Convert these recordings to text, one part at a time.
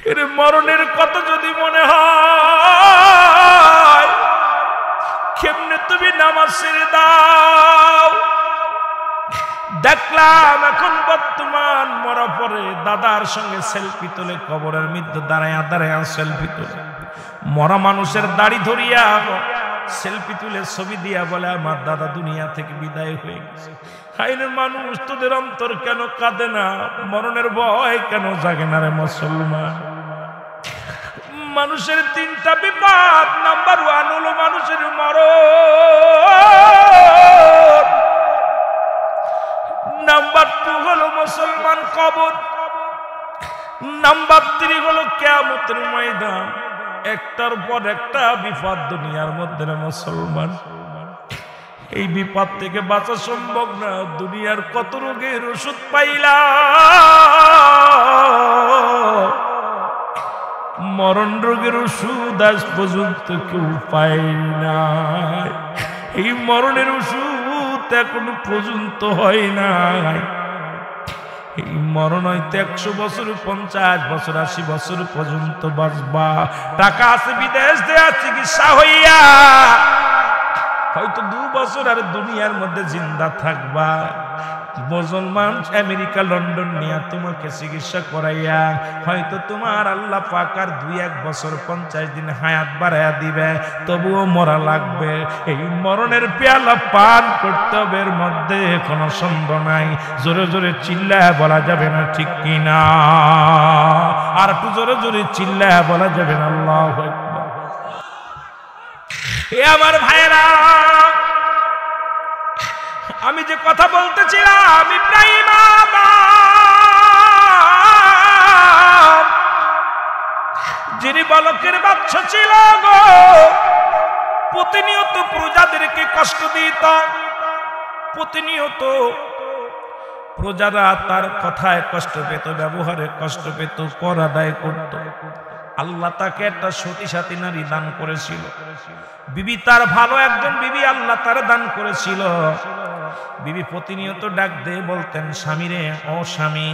এর মরণের কথা যদি মনে হয়, কেমনে তুমি নামাজ ছেড়ে দাও? দেখলাম এখন বর্তমান মরা পরে দাদার সঙ্গে সেলফি তোলে, কবরের মধ্যে দাঁড়ায়া দাঁড়ায়া সেলফি তোলে, মরা মানুষের দাড়ি ধরিয়া সেলফি তুলে ছবি দিয়া বলে আমার দাদা দুনিয়া থেকে বিদায় হয়ে গেছে। হাইরে মানুষ, তোদের অন্তর কেন কাঁদে না? মরণের ভয় কেন জাগে না রে মুসলমান? মানুষের তিনটা বিপদ, নাম্বার 1 হলো মানুষের মরণ, নাম্বার 2 হলো মুসলমান কবর, নাম্বার 3 হলো কিয়ামতের ময়দান। একটার পর একটা বিপদ দুনিয়ার মধ্যে মুসলমান। এই বিপদ থেকে বাঁচা সম্ভব না। দুনিয়ার কত রোগের ওষুধ পাইলাম, মরণ রোগের ওষুধ আজ পর্যন্ত কেউ পায় না। এই মরণের ওষুধ এখনো পর্যন্ত হয় নাই। এই মরণ হইতে 100 বছর, 50 বছর, 80 বছর পর্যন্ত বাঁচবা। টাকা আছে, বিদেশ দেয়া চিকিৎসা হইয়া হয়তো 2 বছর আর দুনিয়ার মধ্যে জিন্দা থাকবা। মুসলমান আমেরিকা, লন্ডন নিয়ে তোমাকে চিকিৎসা করাইয়া হয়তো তোমার আল্লাহ পাক আর 2-1 বছর 50 দিন হায়াত বাড়াইয়া দিবে, তবুও মরা লাগবে। এই মরণের পেয়ালা পান করতে হবে, এর মধ্যে কোনো সন্দেহ নাই। জোরে জোরে চিল্লায় বলা যাবে না, ঠিক কিনা? আর একটু জোরে জোরে চিল্লায় বলা যাবে না, আল্লাহু আকবার। এ আমার ভাইরা, আমি যে কথা বলতেছিলাম, ইব্রাহিম যিনি বালকের বাচ্চা ছিল গো, প্রতিনিয়ত প্রজাদেরকে কষ্ট দিত, প্রতিনিয়ত প্রজারা তার কথায় কষ্ট পেত, ব্যবহারে কষ্ট পেত, কর আদায় করত। আল্লাহ তাকে একটা সতী সাথী নারী দান করেছিল, বিবি তার ভালো একজন বিবি আল্লাহ তার দান করেছিল। বিবি প্রতিনিয়ত ডাক দিয়ে বলতেন, স্বামীরে, ও স্বামী,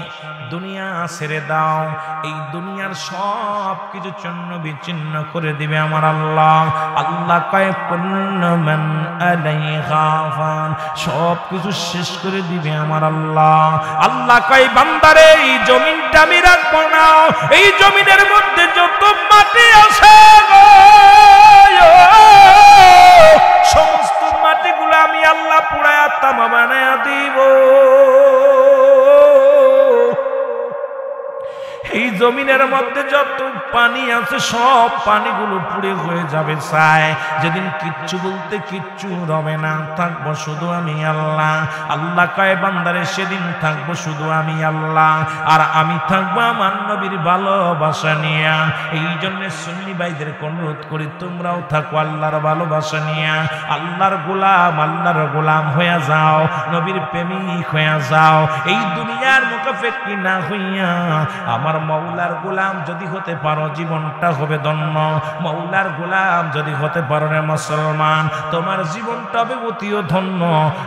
দুনিয়া ছেড়ে দাও, এই দুনিয়ার সব কিছু চন্ন বিচ্ছিন্ন করে দিবে আমার আল্লাহ। আল্লাহ কয় কুল্লু মান আলাইহা ফান, সব কিছু শেষ করে দিবে আমার আল্লাহ। আল্লাহ কয় বান্দারে, এই জমিনটা আমি রাখবো না, এই জমিনের মধ্যে যত মাটি আছে সমস্ত মাটিগুলো আমি আল্লাহ পুরায়া তামা বানায়া দিব। এই জমিনের মধ্যে যত পানি আছে সব পানিগুলো পুড়ে হয়ে যাবে ছাই। যেদিন কিচ্ছু বলতে কিচ্ছু রবে না, থাকবো শুধু আমি আল্লাহ। আল্লাহ কয় বান্দারে, সেদিন থাকবো শুধু আমি আল্লাহ, আর আমি থাকবো আমার নবীর ভালোবাসা নিয়ে। এই জন্য সুন্নি ভাইদের অনুরোধ করি, তোমরাও থাকো আল্লাহর ভালোবাসা নিয়ে। আল্লাহর গোলাম হয়ে যাও, নবীর প্রেমিক হয়ে যাও। এই দুনিয়ার মুখাপেক্ষী না হইয়া আমার মৌলার গোলাম যদি হতে পারো, জীবনটা হবে ধন্য। মৌলার গোলাম যদি হতে পারো রে মুসলমান, তোমার জীবনটা হবে অতিও ধন্য।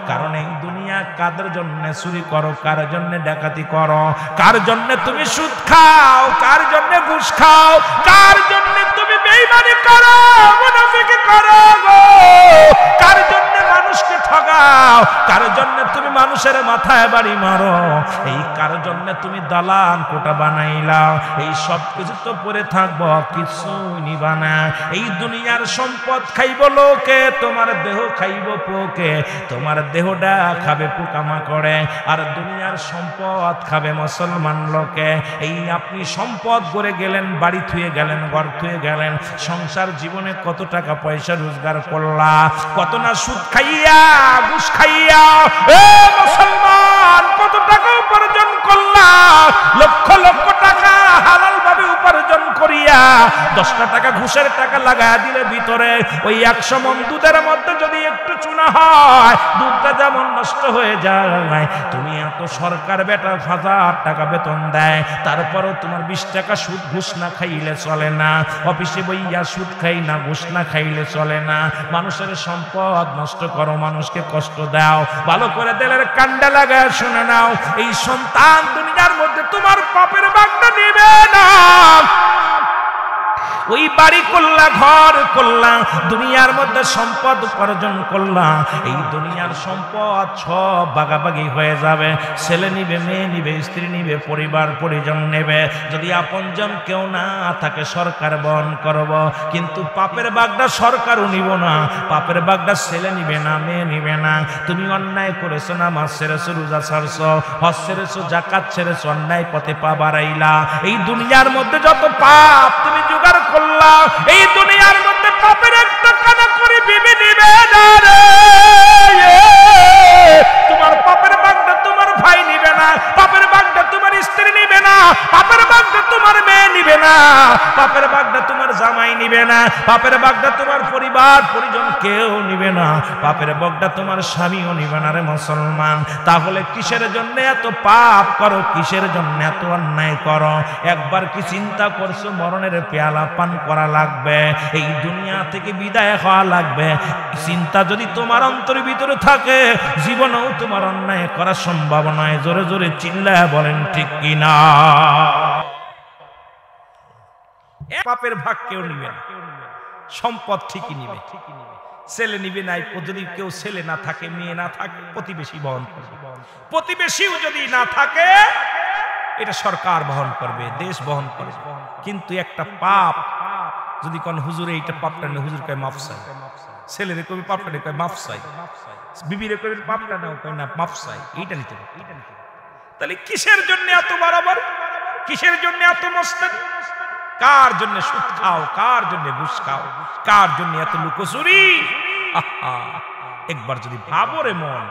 কারণ এই দুনিয়া কাদের জন্য চুরি করো, কার জন্য ডাকাতি করো, কার জন্য তুমি সুদ খাও, কার জন্য ঘুষ খাও, কার জন্য তুমি বেঈমানি করো, মুনাফিকি করো গো, কার জন্য মানুষকে ঠগাও, কার জন্য তুমি মানুষের মাথায় বাড়ি মারো, এই কার জন্য তুমি দালান কোটা বানাইলা, এই সব কিছু তো পরে থাকবো, কিছু নিবা না। এই দুনিয়ার সম্পদ খাইব লোকে, তোমার দেহ খাইব পোকে, তোমার দেহটা খাবে পোকামাকড়ে, আর দুনিয়ার সম্পদ খাবে মুসলমান লোকে। এই আপনি সম্পদ গড়ে গেলেন, বাড়ি থুয়ে গেলেন, ঘর থুয়ে গেলেন, সংসার জীবনে কত টাকা পয়সা রোজগার করলা, কত না সুদ খাইয়া ঘুষ খাইয়া এ মুসলমান কত টাকা উপার্জন করলা, লক্ষ লক্ষ টাকা হালাল ভাবে উপার্জন করিয়া 10টা টাকা ঘুষের টাকা লাগায়া দিলে ভিতরে ওই 100 মণ দুধের মধ্যে যদি একটু চুনা হয়, দুধটা যেমন নষ্ট হয়ে যায়। তুমি এত সরকার বেটা 1000 টাকা বেতন দেয়, তারপরও তোমার 20 টাকা সুদ ঘুষ না খাইলে চলে না। অফিসে বইয়া সুদ খাই না, ঘুষ না খাইলে চলে না। মানুষের সম্পদ নষ্ট করো, মানুষকে কষ্ট দাও, ভালো করে দিলের কান্ডা লাগায় শুনে নাও, এই সন্তান দুনিয়ার মধ্যে তোমার পাপের ভাগটা নেবে না। বাড়ি করলা, ঘর করলা, দুনিয়ার মধ্যে সম্পদ উপার্জন করলা, এই দুনিয়ার সম্পদ সব ভাগাভাগি হয়ে যাবে। ছেলে নিবে, মেয়ে নিবে, স্ত্রী নিবে, পরিবার পরিজন নেবে। যদি আপনজন কেউ না থাকে সরকার বহন করব, কিন্তু পাপের ভাগটা সরকারও নিব না, পাপের ভাগটা ছেলে নিবে না, মেয়ে নিবে না। তুমি অন্যায় করেছো, নামাজ ছেড়েছো, রোজা ছাড়ছো, হজ ছেড়েছো, যাকাত ছেড়েছো, অন্যায় পথে পা বাড়াইলা। এই দুনিয়ার মধ্যে যত পাপ তুমি জোগাড় করলা, এই দুনিয়ার মধ্যে পাপের একটা কানা করে বিবি নিবে না রে। তোমার পাপের ভাগটা তোমার ভাই নিবে না, পাপের ভাগটা তোমার স্ত্রী নিবে না, পাপের ভাগটা তোমার মেয়ে নিবে না, পাপের ভাগটা তোমার জামাই নিবে না, পাপের ভাগটা তোমার পরিবার পরিজন কেউ নিবে না, পাপের ভাগটা তোমার স্বামীও নিবে না রে মুসলমান। তাহলে কিসের জন্য এত পাপ করো, কিসের জন্য এত অন্যায় করো? একবার কি চিন্তা করছো মরণের পেয়ালা পান করা লাগবে, এই দুনিয়া থেকে বিদায় হওয়া লাগবে? চিন্তা যদি তোমার অন্তরের ভিতরে থাকে, জীবনেও তোমার অন্যায় করা সম্ভব নয়। জোরে জোরে চিল্লায় বলেন ঠিক কিনা? পাপের ভাগ কেউ নিবে না, সম্পদ ঠিকই নিবে। ছেলে নিবে নাই, যদি কেউ ছেলে না থাকে, মেয়ে না থাকে, প্রতিবেশী বহন করবে। প্রতিবেশীও যদি না থাকে, এটা সরকার বহন করবে, দেশ বহন করবে। কিন্তু একটা পাপ যদি কোন হুজুরে এইটা পাপটা নেই, হুজুর কয় মাফ চাই। ছেলেরে কবি পাপটা নেই, কয় মাফ চাই। বিবিরে কবি পাপটা নাও, কয় না মাফ চাই। এইটা নিতে হবে। তাহলে কিসের জন্য এত বরাবর, কিসের জন্য এত মস্তানি? কার জন্য সুদ খাও, কার জন্য ঘুষ খাও, কার জন্য এত লুকোচুরি? একবার যদি ভাবো রে মন,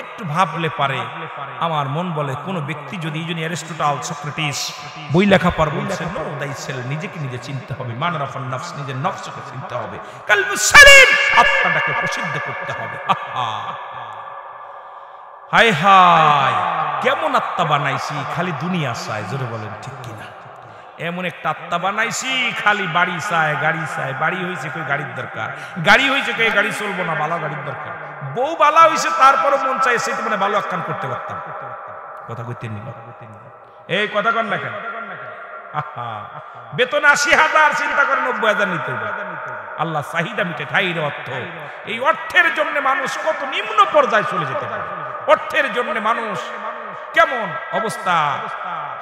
একটু ভাবলে পারে। আমার মন বলে কোন ব্যক্তি যদি এই জন্য অ্যারিস্টটল, সক্রেটিস বই লেখা পর বলছেন নো দাই সেল, নিজেকে নিজে চিনতে হবে, মান রাফান নফস, নিজের নফসকে চিনতে হবে, কলবু সালিম, আত্মাটাকে প্রসিদ্ধ করতে হবে। হায় হায়, কেমন আত্মা বানাইছি, খালি দুনিয়া চায়। জোরে বলেন ঠিক কিনা? এমন একটা আত্মা বানাইছি, খালি বাড়ি চায়, গাড়ি চায়। বাড়ি হয়েছে কই গাড়ির দরকার, গাড়ি হয়েছে কই গাড়ি চলবো না, ভালো গাড়ির দরকার। বউ বালা হয়েছে, তারপরও মন চাই সেই মানে ভালো আখ্যান করতে পারতাম। কথা কইতে নিল, এই কথা কন না কেন? বেতন ৮০,০০০, চিন্তা করে ৯০,০০০ নিতে হবে। আল্লাহ চাহিদা মিটে, ঠাইর অর্থ। এই অর্থের জন্য মানুষ কত নিম্ন পর্যায়ে চলে যেতে পারে। অর্থের জন্য মানুষ কেমন অবস্থা,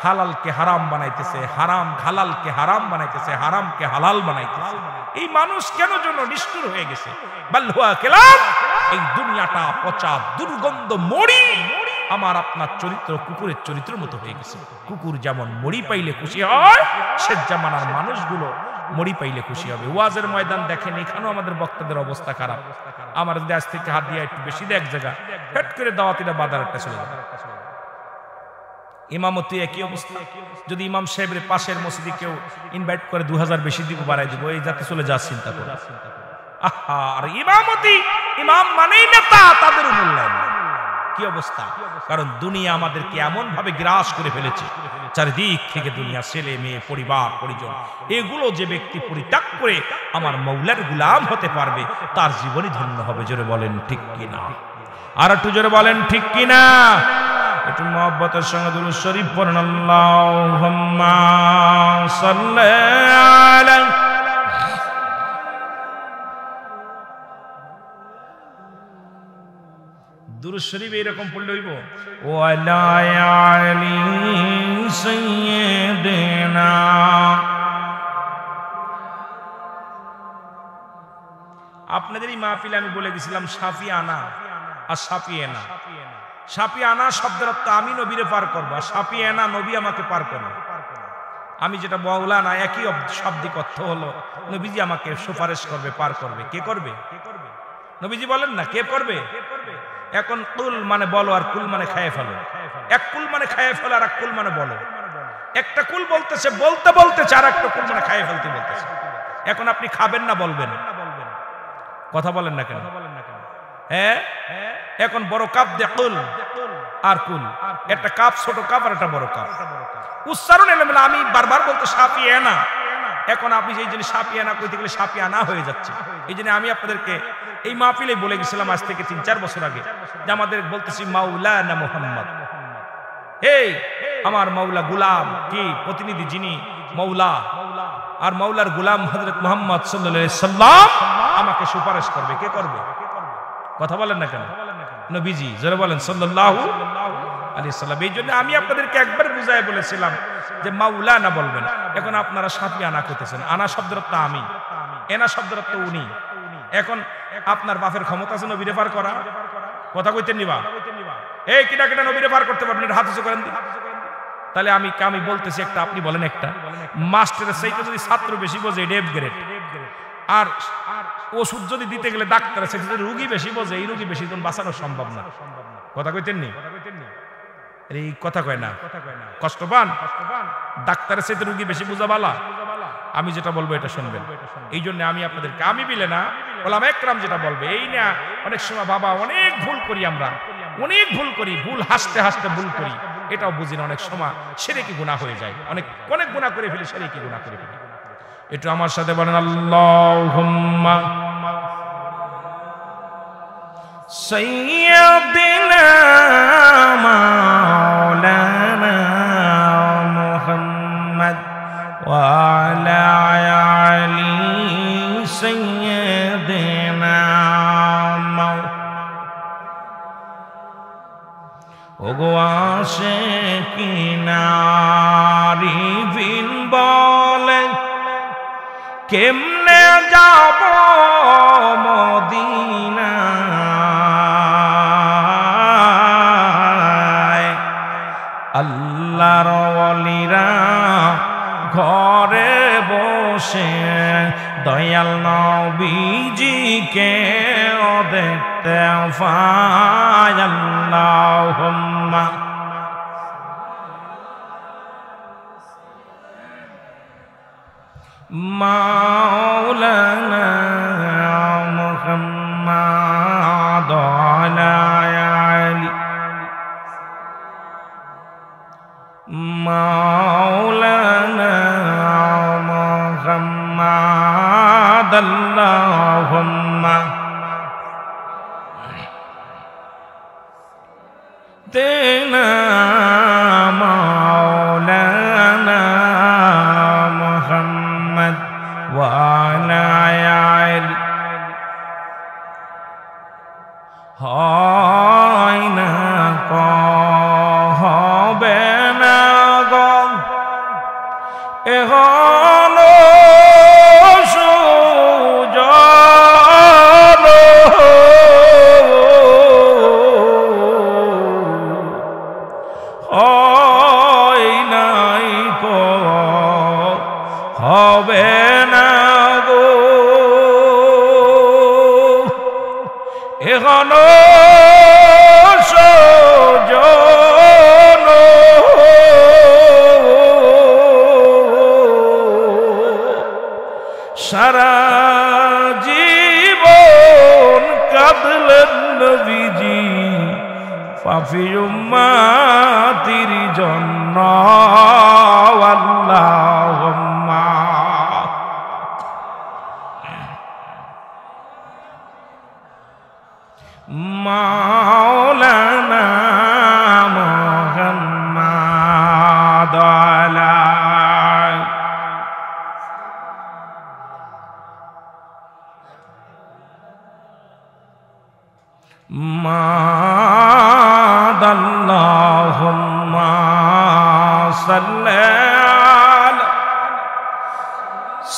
হালালকে হারাম বানাইতেছে, হারাম হালালকে হারাম বানাইতেছে, হারামকে হালাল বানাইতেছে। এই মানুষ কেন জন্য নিষ্ঠুর হয়ে গেছে? বাল্হুয়া কেলাম, এই দুনিয়াটা পচা দুর্গন্ধ মরি। আমার আপনার চরিত্র কুকুরের চরিত্রের মতো হয়ে গেছে। কুকুর যেমন মরি পাইলে খুশি হয়, সে জামানার মানুষগুলো মরি পাইলে খুশি হবে। ওয়াজের ময়দান দেখেন, এখানেও আমাদের বক্তাদের অবস্থা খারাপ। আমার দেশ থেকে হাত দিয়ে একটু বেশি দেয় এক জায়গা, হেট করে দাওয়াতিটা বাজার একটা চলে যাবে। ইমামতি একই অবস্থা। যদি ইমাম সাহেবের পাশের মসজিদে কেউ ইনভাইট করে ২০০০ বেশি দিব, বাড়াই দিব, এই যাতে চলে যা চিন্তা করে। আর ইমামতি, ইমাম মানেই নেতা, তাদের মূল্যায়ন কি অবস্থা? কারণ দুনিয়া আমাদেরকে এমন ভাবে গ্রাস করে ফেলেছে, চারিদিক থেকে দুনিয়া, ছেলে মেয়ে, পরিবার পরিজন, এগুলো যে ব্যক্তি পরিত্যাগ করে আমার মৌলার গুলাম হতে পারবে, তার জীবনই ধন্য হবে। জোরে বলেন ঠিক কিনা? আর একটু জোরে বলেন ঠিক কিনা? একটু মহব্বতের সঙ্গে দুরূদ শরীফ পড়েন। আল্লাহুম্মা সাল্লি আলা। দুরূদ শরীফ এরকম পড়লে হইব, ওয়া লা আলি সাইয়্যিদিনা। আপনাদের এই মাহফিলে আমি বলে গেছিলাম সাফিয়ানা আর সাফিয়েনা। সাফিয়ানা শব্দের অর্থ আমি নবীরে পার করবো, আর সাফিয়েনা নবী আমাকে পার করবে। আমি যেটা মৌলানা, একই শাব্দিক অর্থ হলো নবীজি আমাকে সুপারিশ করবে, পার করবে। কে করবে? নবীজি বলেন না কে করবে। এখন কুল মানে বলো, আর কুল মানে খাইয়ে ফেলো। এক কুল মানে খাইয়ে ফেলো, আর এক কুল মানে বলো। একটা কুল বলতেছে, বলতে বলতেছে, আর একটা কুল মানে খাইয়ে ফেলতে বলতেছে। এখন আপনি খাবেন না বলবেন? কথা বলেন না কেন? হ্যাঁ, এখন বড় কাপ দিয়ে কুল আর কুল, একটা কাপ ছোট কাপ আর একটা বড় কাপ। উচ্চারণ এলোমেলো। আমি বারবার বলতে সাফিয়ানা, এখন আপনি যেই জিনিস সাফিয়ানা কইতে গেলে সাফিয়ানা হয়ে যাচ্ছে। এই জন্য আমি আপনাদেরকে এই মাহফিলে বলে গেছিলাম আজ থেকে ৩-৪ বছর আগে, যে আমাদের বলতেছি মাওলানা মুহাম্মদ। এই আমার মাওলা, গুলাম কি প্রতিনিধি যিনি মৌলা, আর মাওলার গোলাম হযরত মুহাম্মদ সাল্লাল্লাহু আলাইহি সাল্লাম আমাকে সুপারিশ করবে। কে করবে? কথা বলেন না কেন? নবীজি, জোরে বলেন সাল্লাল্লাহু আলাইহি সাল্লাম। এই জন্য আমি আপনাদেরকে একবার বুঝায় বলেছিলাম যে মাওলানা বলবেন। এখন আপনারা সাথে আনা করতেছেন। আনা শব্দের অর্থ আমি, এনা শব্দের অর্থ উনি। এখন আপনার বাপের ক্ষমতা আছে নবীরে পার করা? কথা কইতেন নিবা? এই কিটা কিটা নবীরে পার করতে পারবেন? এটা হাত উঁচু করেন। তাহলে আমি বলতেছি একটা, আপনি বলেন একটা। মাস্টারের চাইতে যদি ছাত্র বেশি বোঝে এটা এফ গ্রেড, আর ওষুধ যদি দিতে গেলে ডাক্তারের চাইতে যদি রুগী বেশি বোঝে এই রুগী বেশি দিন বাঁচানো সম্ভব না। কথা কইতেন নি? এই কথা কয় না, কষ্ট পান? ডাক্তারের চাইতে রুগী বেশি বোঝা বালা। আমি যেটা বলবো এটা শুনবেন। এই জন্য আমি আপনাদেরকে, আমি বিলে না, ওলামা একরাম যেটা বলবে এই না। অনেক সময় বাবা অনেক ভুল করি, আমরা অনেক ভুল করি, ভুল হাসতে হাসতে ভুল করি, এটাও বুঝি না। অনেক সময় শিরকি গুনাহ হয়ে যায়, অনেক গুনাহ করে ফেলি, শিরকি গুনাহ করে ফেলি। একটু আমার সাথে বলেন আল্লাহুম্মা সাইয়্যিদিনা মাওলানা মুহাম্মদ ওয়া আলা আলি সাইয়্যিদিনা ওগো আশিকিনা রিভিন বলে কেমনে যাব মদিনায়। আল্লাহর ওলিরা ঘরে বসে দয়াল নবীজিকে দেখতে পায়। আল্লাহুম্মা মাওলানা মুহাম্মাদ আলা আলি মাওলানা মুহাম্মাদ আল্লাহুম্মা দেনা মাওলানা মুহাম্মদ ওয়া আলা আলি হয় না হবে না গো এখনো সুজন হয় নাই কো হবে না গো এখনো সুজন সারা জীবন কাঁদলেন নবীজি পাপী উম্মতির জন্য। আল্লাহুম্মা মাওলানা মুহাম্মাদ আলা মাদ আল্লাহুম্মা সাল্লি আলা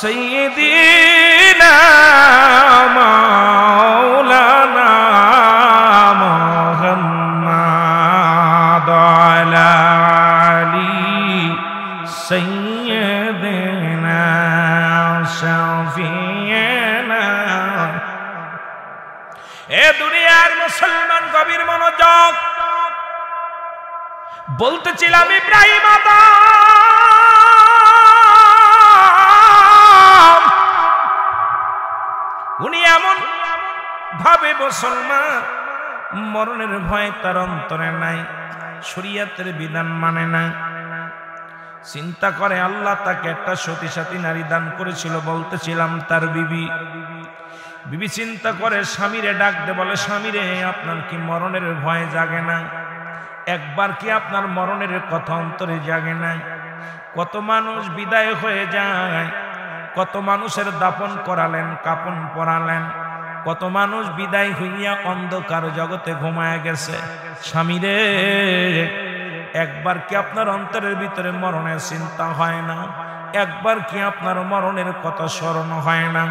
সাইয়্যিদিনা মাওলানা মুহাম্মাদ আলা আলি সাইয়্যিদিনা শাফিঈনা। এ দুনিয়ার মুসলমান গভীর মনোযোগ, বলতেছিলাম ইব্রাহিম আদম উনি এমন ভাবে মুসলমান, মরণের ভয় তার অন্তরে নাই, শরীয়তের বিধান মানে না। চিন্তা করে আল্লাহ তাকে একটা সতী সাথী নারী দান করেছিল, বলতেছিলাম তার বিবি। বিবি চিন্তা করে স্বামীরে ডাক দে, বলে স্বামীরে আপনার কি মরণের ভয় জাগে না? একবার কি আপনার মরণের কথা অন্তরে জাগে না? কত মানুষ বিদায় হয়ে যায়, কত মানুষের দাফন করালেন, কাফন পরালেন, কত মানুষ বিদায় হইয়া অন্ধকার জগতে ঘুমায় গেছে। স্বামী রে, একবার কি আপনার অন্তরের ভিতরে মরণের চিন্তা হয় না? একবার কি আপনার মরণের কথা স্মরণ হয় না?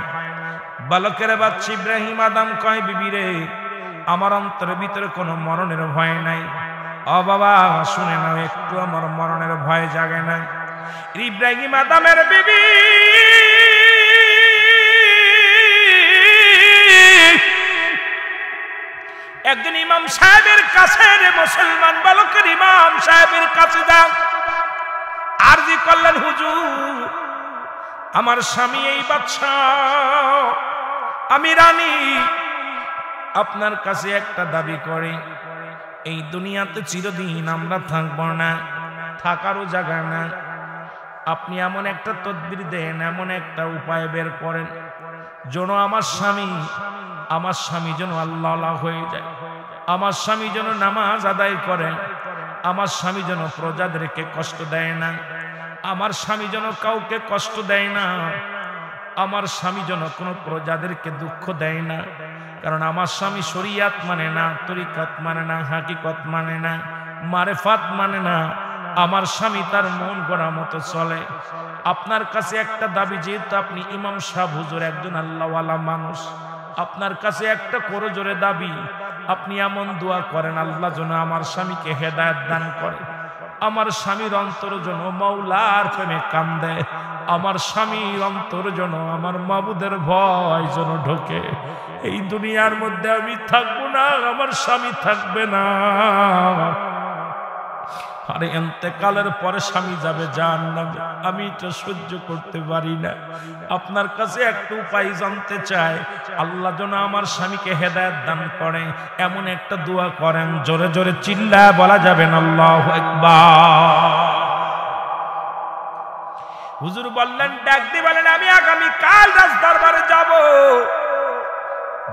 বালকের বাচ্চা ইব্রাহিম আদম কয়, বিবি রে, আমার অন্তরের ভিতরে কোনো মরণের ভয় নাই। ও বাবা শুনে নাও, একটু আমার মরণের ভয় জাগে না। ইব্রাহিম আদমের বিবি একজন ইমাম সাহেবের কাছে, রে মুসলমান বালকের ইমাম সাহেবের কাছে যাও, আরজি করলেন, হুজুর আমার স্বামী এই বাদশা, আমি রানী, আপনার কাছে একটা দাবি করি, এই দুনিয়াতে চিরদিন আমরা থাকবো না, থাকারও জায়গা না। আপনি এমন একটা তদবির দেন, এমন একটা উপায় বের করেন, যেন আমার স্বামী যেন আল্লাহ হয়ে যায়, আমার স্বামী যেন নামাজ আদায় করে, আমার স্বামী যেন প্রজাদেরকে কষ্ট দেয় না, আমার স্বামী যেন কাউকে কষ্ট দেয় না, আমার স্বামী যেন কোনো প্রজাদেরকে দুঃখ দেয় না। কারণ আমার স্বামী শরিয়াত মানে না, তরিকাত মানে না, হাকিকত মানে না, মারেফাত মানে না। আমার স্বামী তার মন গড়া মতো চলে। আপনার কাছে একটা দাবি, যেহেতু আপনি ইমাম সাহেব হুজুর একজন আল্লাহওয়ালা মানুষ, আপনার কাছে একটা করো জোরে দাবি, আপনি এমন দোয়া করেন, আল্লাহ যেন আমার স্বামীকে হেদায়েত দান করে, আমার স্বামীর অন্তর যেন মাওলার প্রেমে কান্দে, আমার স্বামীর অন্তর যেন আমার মাবুদের ভয় যেন ঢোকে। এই দুনিয়ার মধ্যে আমি থাকবো না, আমার স্বামী থাকবে না। আরে ইন্তেকালের পরে স্বামী যাবে জাহান্নামে, আমি এটা সহ্য করতে পারি না। আপনার কাছে একটা উপায় জানতে চাই, আল্লাহ যেন আমার স্বামীকে হেদায়েত দান করে, এমন একটা দোয়া করেন, জোরে জোরে চিল্লায় বলা যাবে না আল্লাহু আকবার। হুজুর বললেন, ডাক দিয়ে বলেন, আমি আগামী কাল রাজ দরবারে যাব,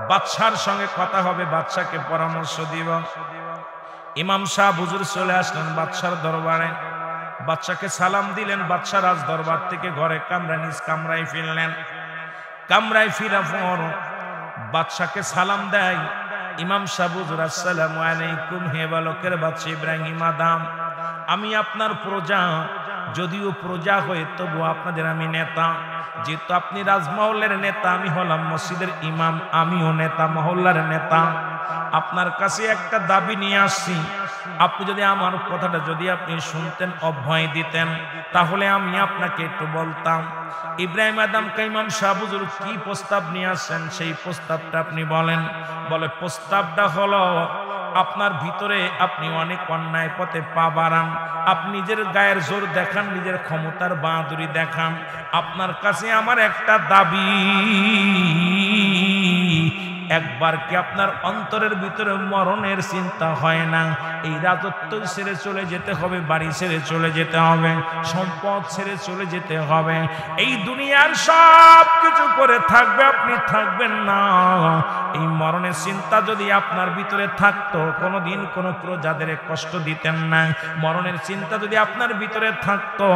বাদশার সঙ্গে কথা হবে, বাদশাকে পরামর্শ দিব। ইমাম সাহেব হুজুর চলে আসলেন বাদশার দরবারে, বাদশাকে সালাম দিলেন। বাদশা রাজ দরবার থেকে ঘরে কামরায় নিজ কামরায় ফিরলেন। কামরায় ফিরা পর বাদশাকে সালাম দেয় ইমাম সাহেব, হুজুর আসসালামু আলাইকুম, হে বালকের বাদশা ইব্রাহিম আদম, আমি আপনার প্রজা, যদিও প্রজা হয়ে তবু আপনাদের আমি নেতা। যেহেতু আপনি রাজমহলের নেতা, আমি হলাম মসজিদের ইমাম, আমিও নেতা, মহল্লার নেতা। আপনার কাছে একটা দাবি নিয়ে আসছি, আপনি যদি আমার কথাটা যদি আপনি শুনতেন, অভয় দিতেন, তাহলে আমি আপনাকে একটু বলতাম। ইব্রাহিম আদম ইমাম সাহেব হুজুর কি প্রস্তাব নিয়ে আসছেন, সেই প্রস্তাবটা আপনি বলেন। বলে, প্রস্তাবটা হলো, আপনার ভিতরে আপনি অনেক অন্যায় পথে পা বাড়ান, আপনি নিজের গায়ের জোর দেখান, নিজের ক্ষমতার বাহাদুরি দেখান। আপনার কাছে আমার একটা দাবি, একবার কি আপনার অন্তরের ভিতরে মরণের চিন্তা হয় না? এই রাজত্ব ছেড়ে চলে যেতে হবে, বাড়ি ছেড়ে চলে যেতে হবে, সম্পদ ছেড়ে চলে যেতে হবে, এই দুনিয়ার সব কিছু করে থাকবে, আপনি থাকবেন না। এই মরণের চিন্তা যদি আপনার ভিতরে থাকতো, কোনোদিন কোনো প্রজাদের কষ্ট দিতেন না। মরণের চিন্তা যদি আপনার ভিতরে থাকতো,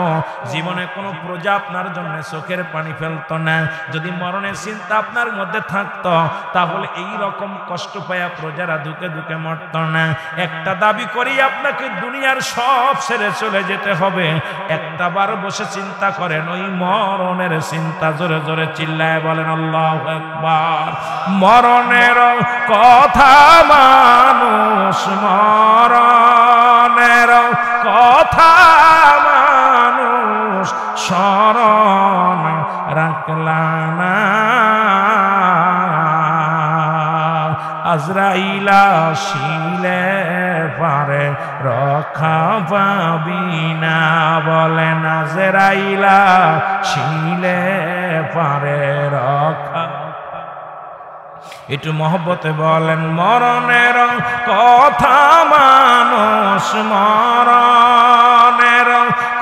জীবনে কোনো প্রজা আপনার জন্য চোখের পানি ফেলতো না। যদি মরণের চিন্তা আপনার মধ্যে থাকতো, তাহলে এই রকম কষ্ট পায়া প্রজারা দুকে দুকে মরত না। একটা দাবি করি, আপনাকে দুনিয়ার সব ছেড়ে চলে যেতে হবে। একটা বার বসে চিন্তা করেন, ওই মরণের চিন্তা, জোরে জোরে চিল্লায় বলেন আল্লাহু আকবার। মরণের কথা মানুষ, মরণের কথা মানুষ স্মরণ রাখলা না, আজরাইলা আসিলে পারে রক্ষা পাবি না। বলেন, আজরাইলা আসিলে পারে রক্ষা। একটু মহব্বতে বলেন, মরণের কথা মানুষ, মরণের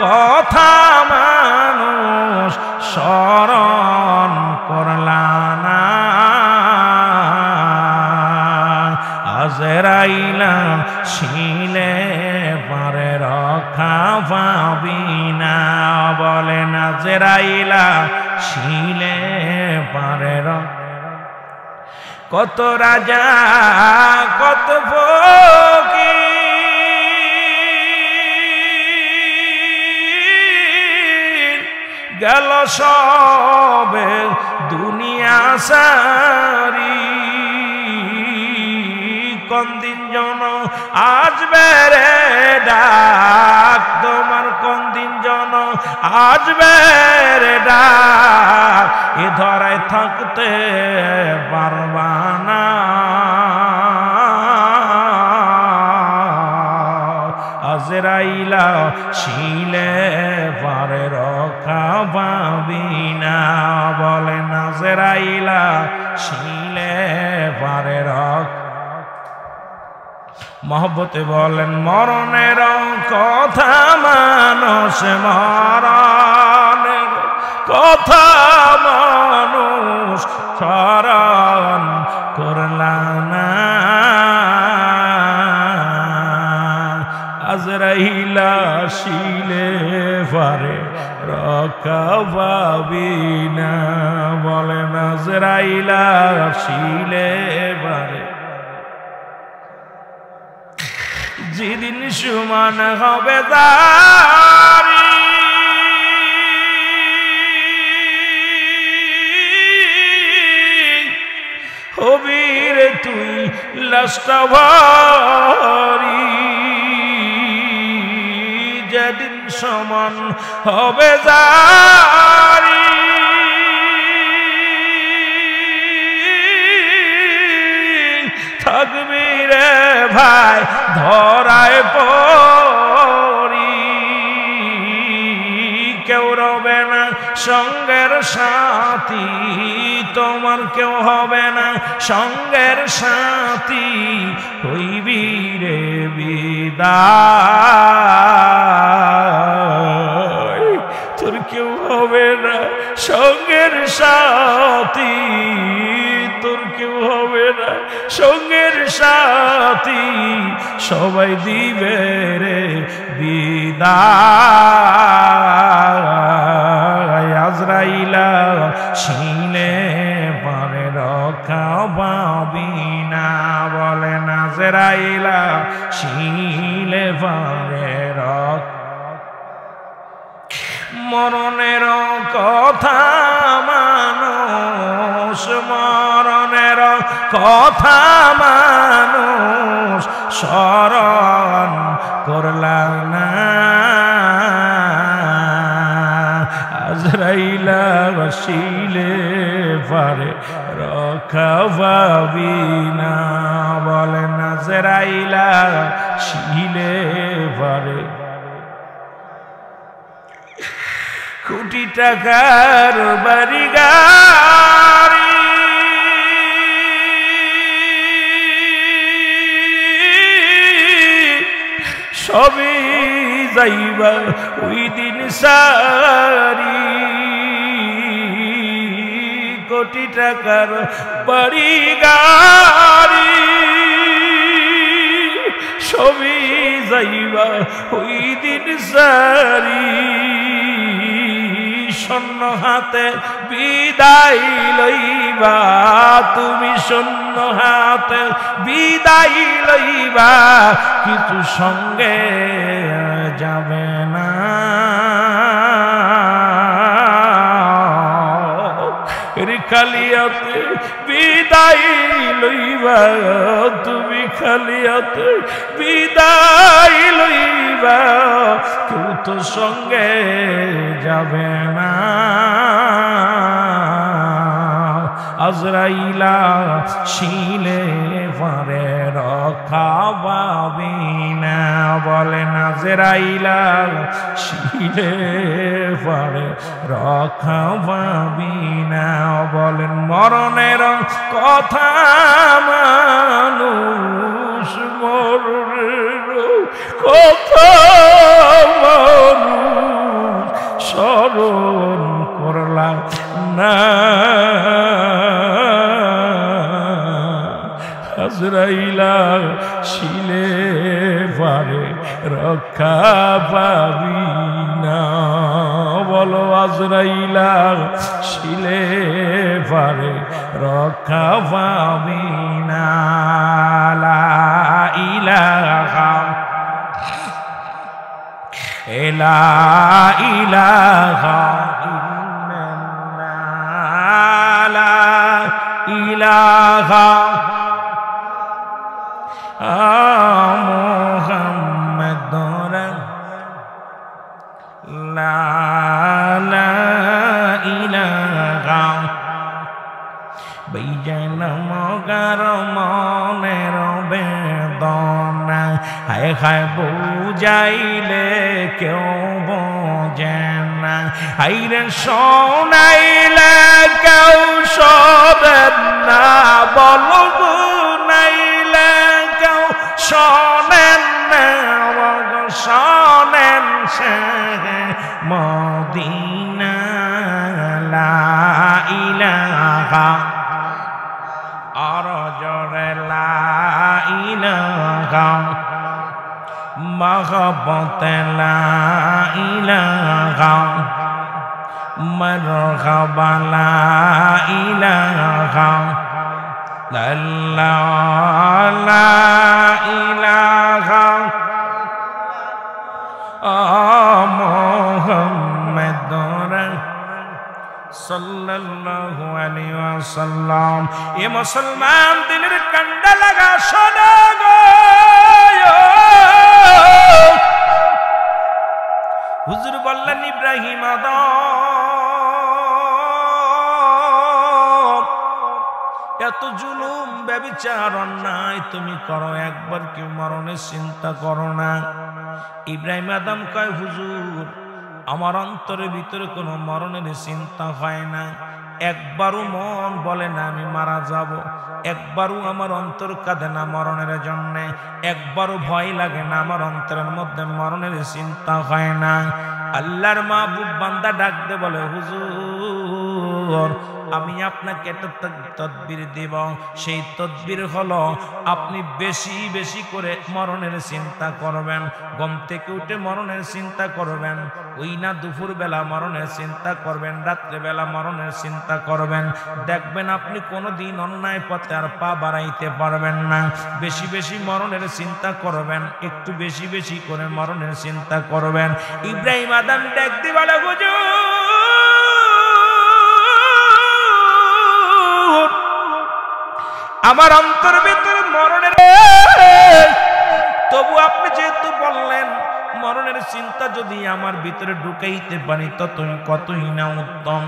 কথা মানুষ স্মরণ করলা না, আজরাইলা শিলে পারে রক্ষা পাবি না। বলেন, আজরাইলা শিলে পারে কত রাজা কত ফকির গেল সবে দুনিয়া সারি কোন দিন জন আসবে রে ডাক তোমার কোন দিন জন আসবে রে ডাক এ ধরায় থাকতে পারবা না আজরাইলা শিলে পারে রক্ষা পাবি না বলেন আজরাইলা শিলে পারে রক্ষা মহব্বতে বলেন মরণের কথা মানুষ মরণের কথা মানুষ স্মরণ করলা না আজরাইলা শিলে পারে রক্ষা পাবি না বলেন আজরাইলা শিলে পারে যেদিন সমান হবে দারি হবির তুই লাস্টাভারি যেদিন সমান হবে দারি থাকবি রে ভাই ধরায় পড়ি কেউ রবে না সঙ্গের সাথী তোমার কেউ হবে না সঙ্গের সাথী হইবি রে বিদায় তোর কেউ হবে না সঙ্গের সাথী তোর কেউ হবে না সঙ্গের সাথী সবাই দিবে রে বিদায় আজরাইলা শিলে পারে রক্ষা পাবি না বলেন আজরাইলা শিলে পারে রক্ষা মরণের কথা মানুষ মরণের কথা মানুষ স্মরণ করলা না আজরাইলা শিলে পারে রক্ষা পাবি না বলেন আজরাইলা শিলে পারে কোটি টাকার বাড়ি গাড়ি সবই যাইবা ওই দিন সারি কোটি টাকার বাড়ি গাড়ি সবই যাইবা ওই দিন সারি শূন্য হাতে বিদায় লইবা তুমি শূন্য হাতে বিদায় লইবা কিছু সঙ্গে যাবে না খালি হাতে বিদায় লইবা তুমি খালি হাতে বিদায় লইবা কেউ তো সঙ্গে যাবে না আজরাইলা শিলে পারে রক্ষা পাবি না বলেন আজরাইলা শিলে পারে রক্ষা পাবি না বলেন মরণের কথা মানুষ মরণের কথা মানুষ স্মরণ করলাম না আজরাইলা শিলে পারে রক্ষা পাবি না বলো আজরাইলা শিলে পারে রক্ষা পাবি না। লা ইলাহা লা ইলাহা ইল্লাল্লাহ লা ইলাহা মুহাম্মাদুর লা ইলাহা বেজান মগার মনের বেদনা হায় হায় বুঝাইলে কেউ বোঝে না, হাইরে শোনাইলে কেউ শোনেন না, বলো নাইলে কেউ শোনেন না, শোনেন সে মদিনা। লা ইলাহা আর জোরে লা ইলাহা মহব্বতে লা ইলাহা মারহাবা লা ইলাহা ইল্লাল্লাহ লা ইলাহা মুহাম্মাদুর সাল্লাল্লাহু আলাইহি ওয়াসাল্লাম। এ মুসলমান দিলের কান্ডা লাগা শোনো গো, হুজুর বললেন ইব্রাহিম আদম এত জুলুম ব্যভিচার অন্যায় তুমি করো, একবার কি মরণের চিন্তা করো না? ইব্রাহিম আদম কয় হুজুর আমার অন্তরের ভিতরে কোনো মরণের চিন্তা হয় না, একবারও মন বলে না আমি মারা যাব, একবারও আমার অন্তর কাঁদে না মরণের জন্য, একবারও ভয় লাগে না, আমার অন্তরের মধ্যে মরণের চিন্তা হয় না। আল্লাহর মাহবুব বান্দা ডাক দে বলে হুজুর আমি আপনাকে একটা তদবির দেব, সেই তদবির হলো আপনি বেশি বেশি করে মরণের চিন্তা করবেন, ঘুম থেকে উঠে মরণের চিন্তা করবেন, ওই না দুপুর বেলা মরণের চিন্তা করবেন, রাত্রে বেলা মরণের চিন্তা করবেন, দেখবেন আপনি কোনোদিন অন্যায় পথে আর পা বাড়াইতে পারবেন না। বেশি বেশি মরণের চিন্তা করবেন, একটু বেশি বেশি করে মরণের চিন্তা করবেন। ইব্রাহিম আদম ডাক দিয়ে বলে হুজুর আমার অন্তর ভিতরে মরণের, তবু আপনি যেহেতু বললেন মরণের চিন্তা যদি আমার ভিতরে ঢুকাইতে পারি ততই কতই না উত্তম।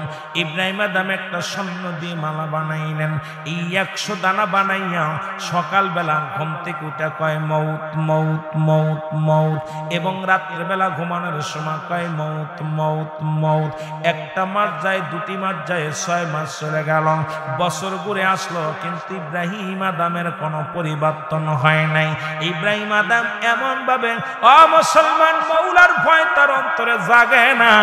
ইব্রাহিম আদম একটা স্বর্ণ দিয়ে মালা বানাইলেন, এই 100 দানা বানাইয়া সকালবেলা ঘুম থেকে উঠে কয় মৌত মৌত মৌত মৌত, এবং রাত্রেবেলা ঘুমানোর সময় কয় মৌত মৌত মৌত। একটা মাস যায়, 2টি মাস যায়, 6 মাস চলে গেল, বছর ঘুরে আসলো, কিন্তু ইব্রাহিম আদমের কোনো পরিবর্তন হয় নাই। ইব্রাহিম আদম এমন ভাবে মুসলমান মৌলার ভয় তার অন্তরে জাগে না,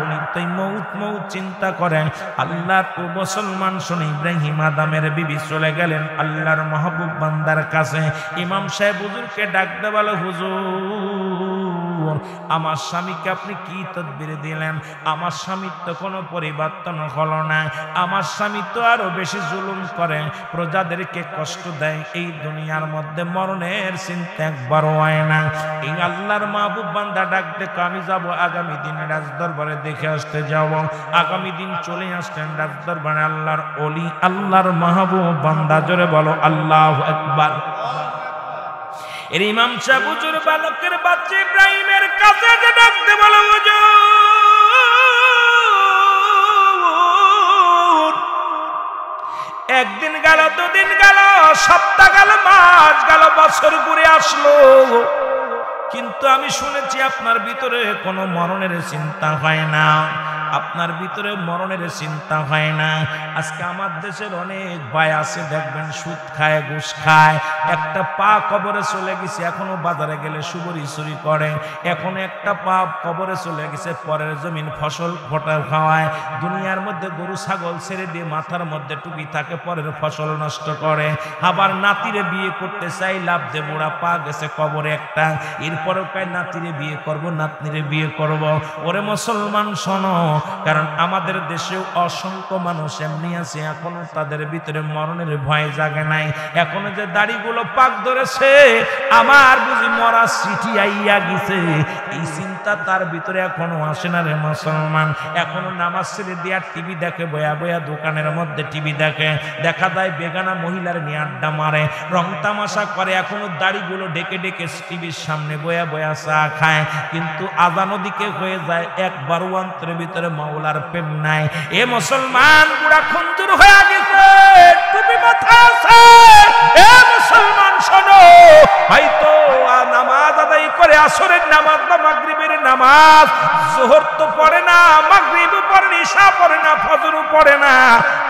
উনি তাই মৌত মৌত চিন্তা করেন। আল্লাহর ও মুসলমান শুনে ইব্রাহিম আদমের বিবি চলে গেলেন আল্লাহর মাহবুব বান্দার কাছে। ইমাম সাহেব হুজুরকে ডাক দে বলে হুজুর আমার স্বামীকে আপনি কি তদবির দিলেন? আমার স্বামীর তো কোনো পরিবর্তন হলো না, আমার স্বামী তো আরো বেশি জুলুম করে, প্রজাদেরকে কষ্ট দেয়, এই দুনিয়ার মধ্যে মরণের চিন্তা একবারও হয় না। এই আল্লাহর মাহবুব বান্দা ডাক দেখো আমি যাব আগামী দিনে রাজদরবারে দেখে আসতে যাব। আগামী দিন চলে আসলেন রাজদরবারে আল্লাহর ওলি আল্লাহর মাহবুব বান্দা, জোরে বলো আল্লাহু আকবার। এর ইমাম সাহেব হুজুর বালকের বাচ্চা ইব্রাহিমের কাছে যে ডাকতে বলো হুজুর একদিন গেল, 2 দিন গেল, সপ্তাহ গেল, মাস গেল, বছর ঘুরে আসলো, কিন্তু আমি শুনেছি আপনার ভিতরে কোনো মরণের চিন্তা হয় না, আপনার ভিতরে মরণের চিন্তা হয় না। আজকে আমার দেশের অনেক ভাই আছে দেখবেন সুদ খায়, ঘুষ খায়, একটা পা কবরে চলে গেছে, এখনো বাজারে গেলে সুবরি চুরি করে, এখনো একটা পা কবরে চলে গেছে, পরের জমিন ফসল ফোটা খাওয়ায়, দুনিয়ার মধ্যে গরু ছাগল ছেড়ে দিয়ে মাথার মধ্যে টুপি থাকে, পরের ফসল নষ্ট করে, আবার নাতিরে বিয়ে করতে চাই, লাভ দে বুড়া পা গেছে কবরে একটা, এরপরেও কয় নাতিরে বিয়ে করব, নাতনিরে বিয়ে করব। ওরে মুসলমান শোনো, কারণ আমাদের দেশেও অসংখ্য মানুষ এমনি আছে এখনো তাদের ভিতরে মরণের ভয় জাগে নাই, এখনো যে দাড়িগুলো পাক ধরেছে আমার বুঝি মরা চিঠি আইয়া গেছে, এই চিন্তা তার ভিতরে এখনো আসে না রে মুসলমান। এখনো নামাজ ছেড়ে দিয়া টিভি দেখে, বয়া বয়া দোকানের মধ্যে টিভি দেখে, দেখা যায় বেগানা মহিলার নিয়ে আড্ডা মারে, রং তামাশা করে, এখনো দাড়িগুলো ডেকে ডেকে টিভির সামনে বয়া বয়া চা খায়, কিন্তু আজানো দিকে হয়ে যায়, একবারও অন্তরের ভিতরে মাওলার প্রেম নাই। এ মুসলমান বুড়া খুঞ্জুর হয়ে গেছে, টুপি মাথা আছে, এ মুসলমান শোনো, হয়তো নামাজ আদায় করে আসরের নামাজ বা মাগরিবের নামাজ, যোহর তো পড়ে না, মাগরিবও পড়ে না, ইশা পড়ে না, ফজরও পড়ে না,